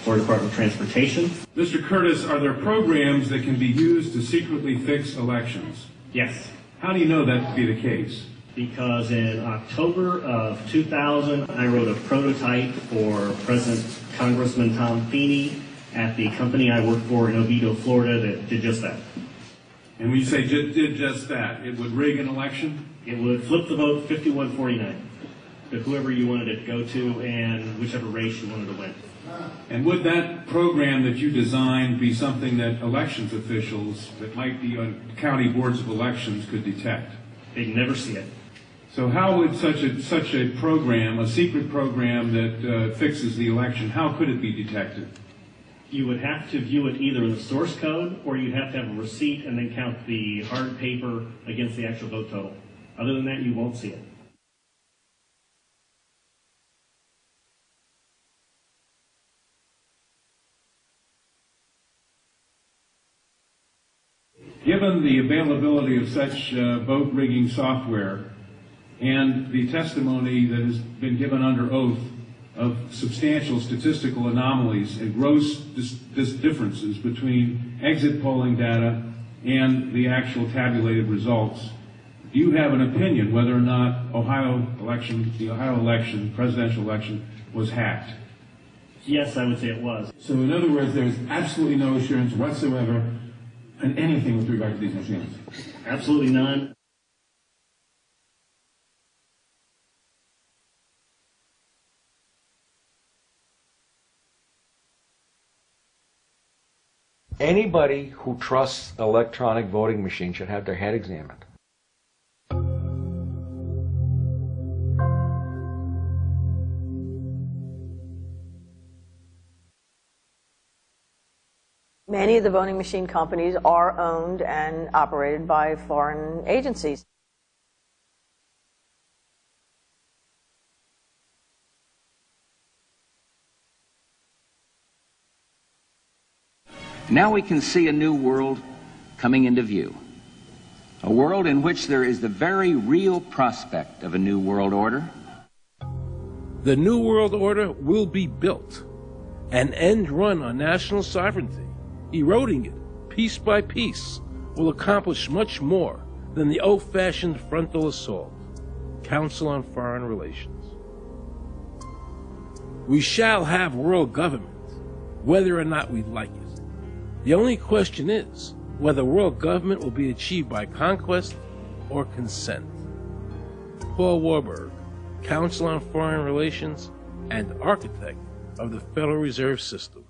Florida Department of Transportation. Mr. Curtis, are there programs that can be used to secretly fix elections? Yes. How do you know that to be the case? Because in October of 2000, I wrote a prototype for President Congressman Tom Feeney at the company I worked for in Oviedo, Florida, that did just that. And when you say did just that, it would rig an election? It would flip the vote 51-49 to whoever you wanted it to go to and whichever race you wanted to win. And would that program that you designed be something that elections officials that might be on county boards of elections could detect? They'd never see it. So how would such a program, a secret program that fixes the election, how could it be detected? You would have to view it either in the source code or you'd have to have a receipt and then count the hard paper against the actual vote total. Other than that, you won't see it. Given the availability of such vote rigging software and the testimony that has been given under oath of substantial statistical anomalies and gross differences between exit polling data and the actual tabulated results, do you have an opinion whether or not the Ohio election, presidential election, was hacked? Yes, I would say it was. So in other words, there's absolutely no assurance whatsoever in anything with regard to these machines? Absolutely none. Anybody who trusts an electronic voting machine should have their head examined. Many of the voting machine companies are owned and operated by foreign agencies. Now we can see a new world coming into view. A world in which there is the very real prospect of a new world order. The New World Order will be built, an end run on national sovereignty, eroding it piece by piece, will accomplish much more than the old-fashioned frontal assault. Council on Foreign Relations. We shall have world government, whether or not we like it. The only question is whether world government will be achieved by conquest or consent. Paul Warburg, Council on Foreign Relations and architect of the Federal Reserve System.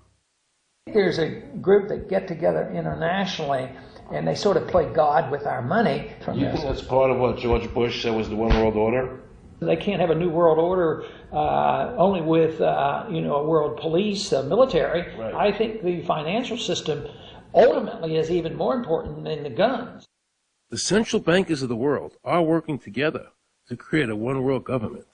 There's a group that get together internationally and they sort of play God with our money. You think that's part of what George Bush said was the One World Order? They can't have a new world order only with a world police, military. Right. I think the financial system ultimately is even more important than the guns. The central bankers of the world are working together to create a one world government,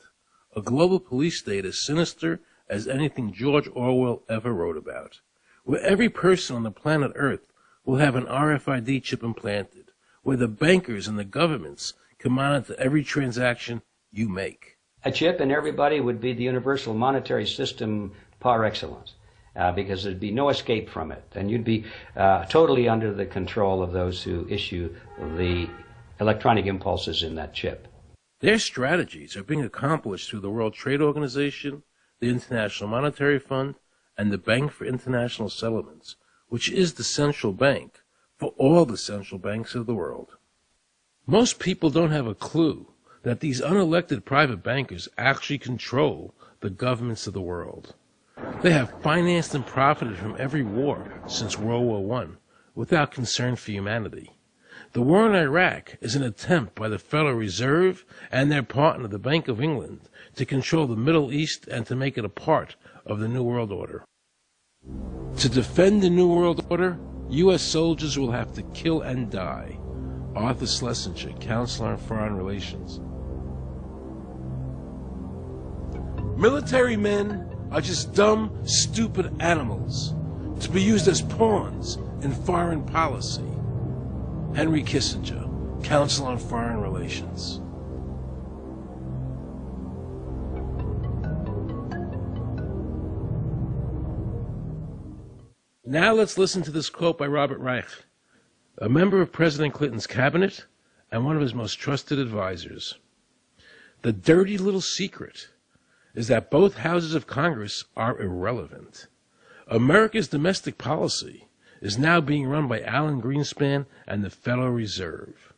a global police state as sinister as anything George Orwell ever wrote about, where every person on the planet Earth will have an RFID chip implanted, where the bankers and the governments can monitor every transaction you make. A chip in everybody would be the universal monetary system par excellence, because there'd be no escape from it, and you'd be totally under the control of those who issue the electronic impulses in that chip. Their strategies are being accomplished through the World Trade Organization, the International Monetary Fund, and the Bank for International Settlements, which is the central bank for all the central banks of the world. Most people don't have a clue that these unelected private bankers actually control the governments of the world. They have financed and profited from every war since World War I without concern for humanity. The war in Iraq is an attempt by the Federal Reserve and their partner, the Bank of England, to control the Middle East and to make it a part of the New World Order. To defend the New World Order, U.S. soldiers will have to kill and die. Arthur Schlesinger, Counselor on Foreign Relations. Military men are just dumb, stupid animals to be used as pawns in foreign policy. Henry Kissinger, Council on Foreign Relations. Now let's listen to this quote by Robert Reich, a member of President Clinton's cabinet and one of his most trusted advisors. The dirty little secret is that both houses of Congress are irrelevant. America's domestic policy is now being run by Alan Greenspan and the Federal Reserve.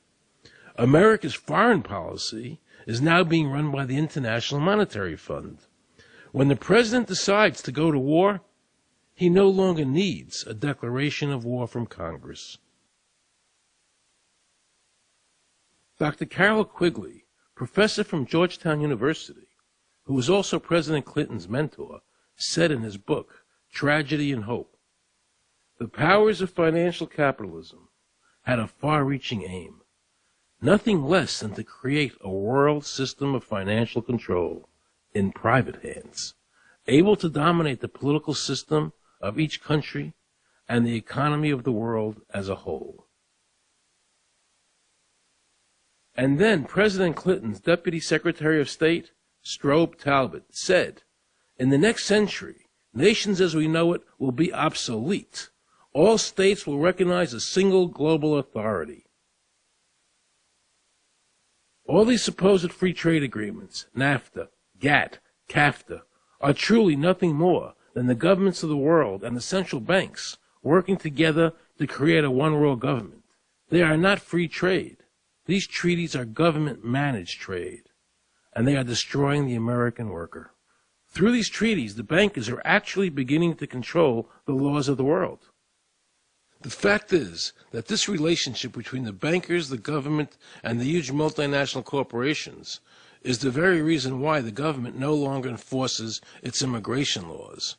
America's foreign policy is now being run by the International Monetary Fund. When the president decides to go to war, he no longer needs a declaration of war from Congress. Dr. Carol Quigley, professor from Georgetown University, who was also President Clinton's mentor, said in his book, Tragedy and Hope, the powers of financial capitalism had a far-reaching aim, nothing less than to create a world system of financial control in private hands, able to dominate the political system of each country and the economy of the world as a whole. And then President Clinton's Deputy Secretary of State, Strobe Talbot, said, in the next century, nations as we know it will be obsolete. All states will recognize a single global authority. All these supposed free trade agreements, NAFTA, GATT, CAFTA, are truly nothing more than the governments of the world and the central banks working together to create a one-world government. They are not free trade. These treaties are government-managed trade, and they are destroying the American worker. Through these treaties, the bankers are actually beginning to control the laws of the world. The fact is that this relationship between the bankers, the government, and the huge multinational corporations is the very reason why the government no longer enforces its immigration laws.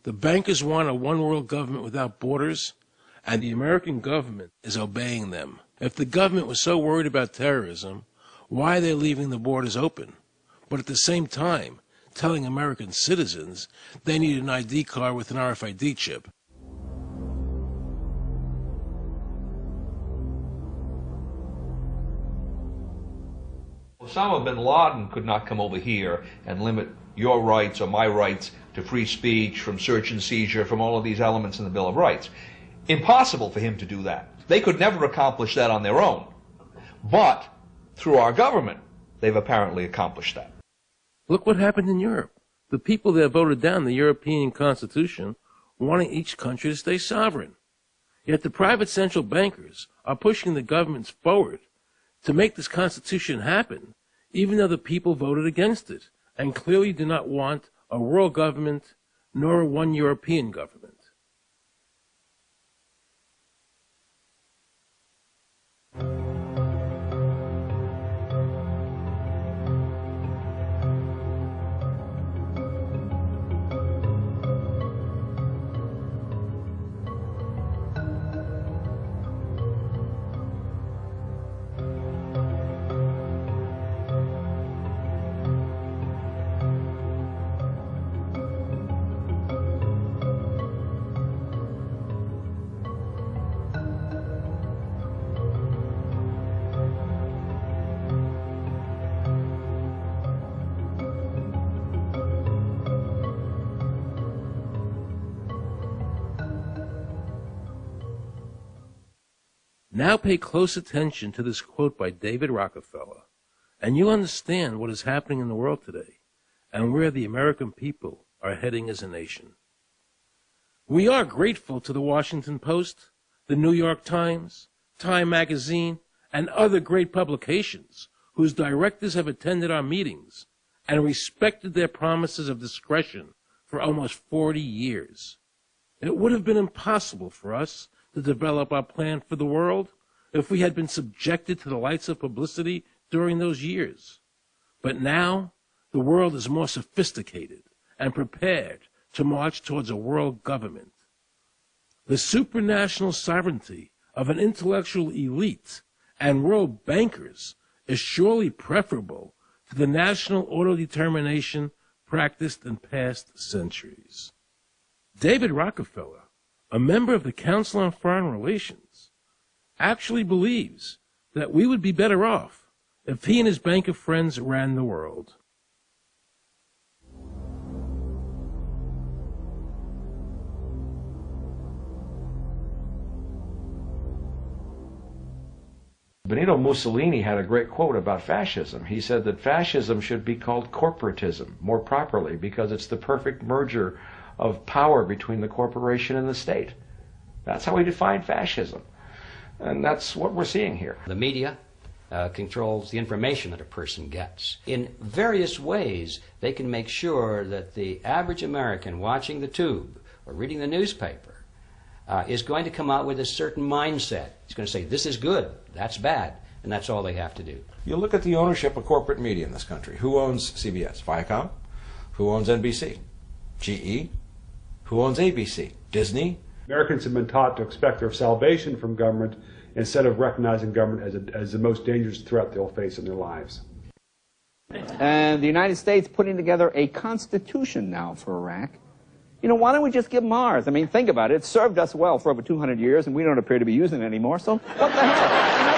The bankers want a one-world government without borders, and the American government is obeying them. If the government was so worried about terrorism, why are they leaving the borders open? But at the same time, telling American citizens they need an ID card with an RFID chip. Osama bin Laden could not come over here and limit your rights or my rights to free speech, from search and seizure, from all of these elements in the Bill of Rights. Impossible for him to do that. They could never accomplish that on their own. But through our government, they've apparently accomplished that. Look what happened in Europe. The people that voted down the European Constitution wanting each country to stay sovereign. Yet the private central bankers are pushing the governments forward to make this Constitution happen, even though the people voted against it and clearly do not want a world government nor one European government. Now pay close attention to this quote by David Rockefeller, and you'll understand what is happening in the world today and where the American people are heading as a nation. We are grateful to the Washington Post, the New York Times, Time Magazine, and other great publications whose directors have attended our meetings and respected their promises of discretion for almost 40 years. It would have been impossible for us to develop our plan for the world if we had been subjected to the lights of publicity during those years. But now, the world is more sophisticated and prepared to march towards a world government. The supranational sovereignty of an intellectual elite and world bankers is surely preferable to the national autodetermination practiced in past centuries. David Rockefeller, a member of the Council on Foreign Relations, actually believes that we would be better off if he and his bank of friends ran the world. Benito Mussolini had a great quote about fascism. He said that fascism should be called corporatism more properly because it's the perfect merger of power between the corporation and the state. That's how he defined fascism. And that's what we're seeing here. The media controls the information that a person gets. In various ways, they can make sure that the average American watching the tube or reading the newspaper is going to come out with a certain mindset. He's going to say, this is good, that's bad, and that's all they have to do. You look at the ownership of corporate media in this country. Who owns CBS? Viacom? Who owns NBC? GE? Who owns ABC? Disney? Americans have been taught to expect their salvation from government instead of recognizing government as the most dangerous threat they'll face in their lives. And the United States putting together a constitution now for Iraq. You know, why don't we just give them ours? I mean, think about it. It served us well for over 200 years, and we don't appear to be using it anymore, so what the hell?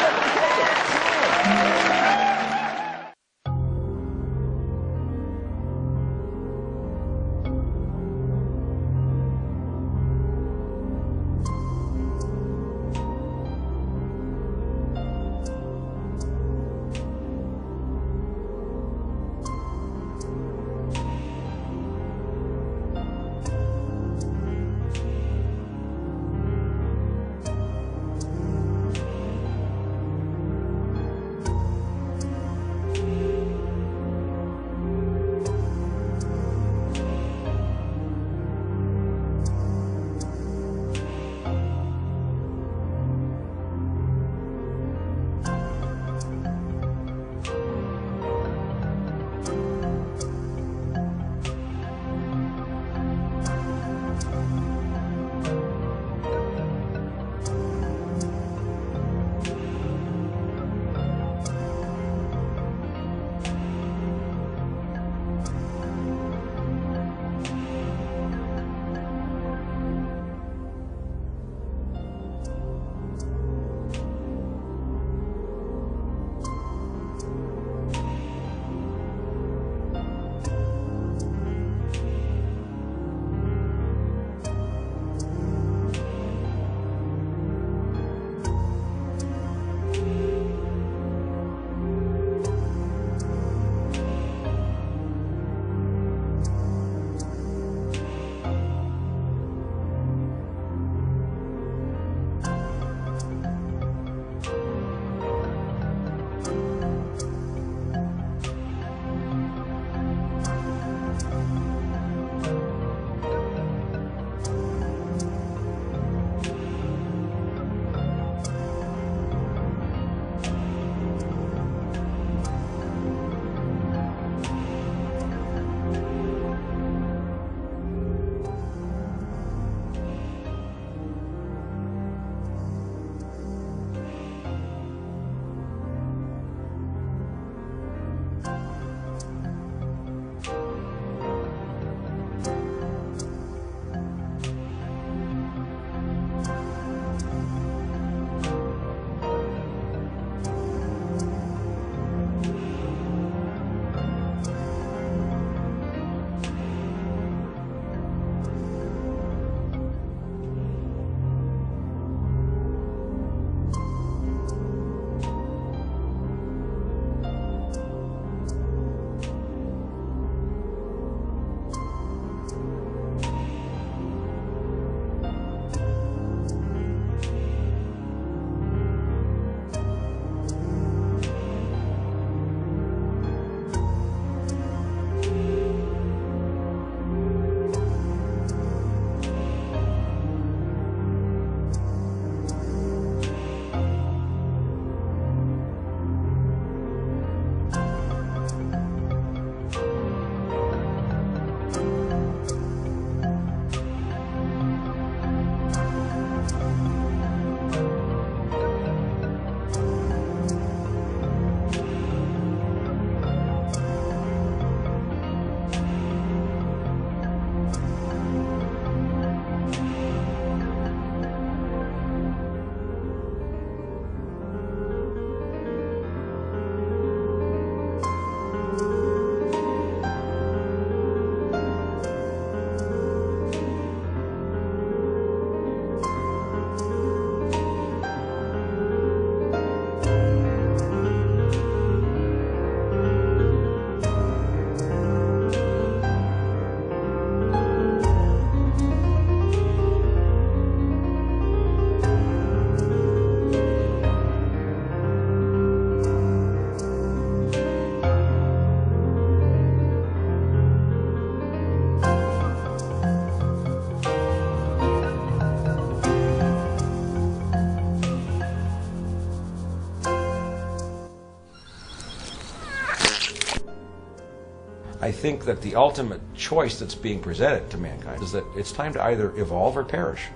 I think that the ultimate choice that's being presented to mankind is that it's time to either evolve or perish.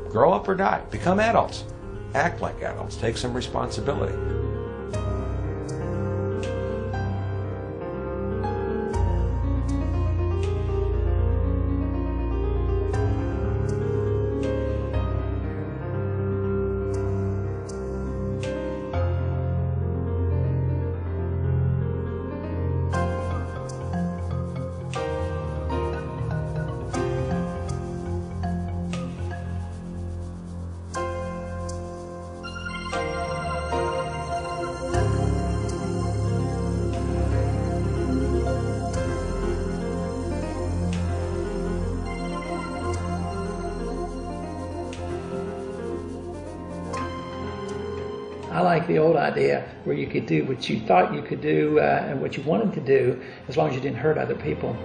Grow up or die. Become adults. Act like adults. Take some responsibility. I like the old idea where you could do what you thought you could do and what you wanted to do as long as you didn't hurt other people.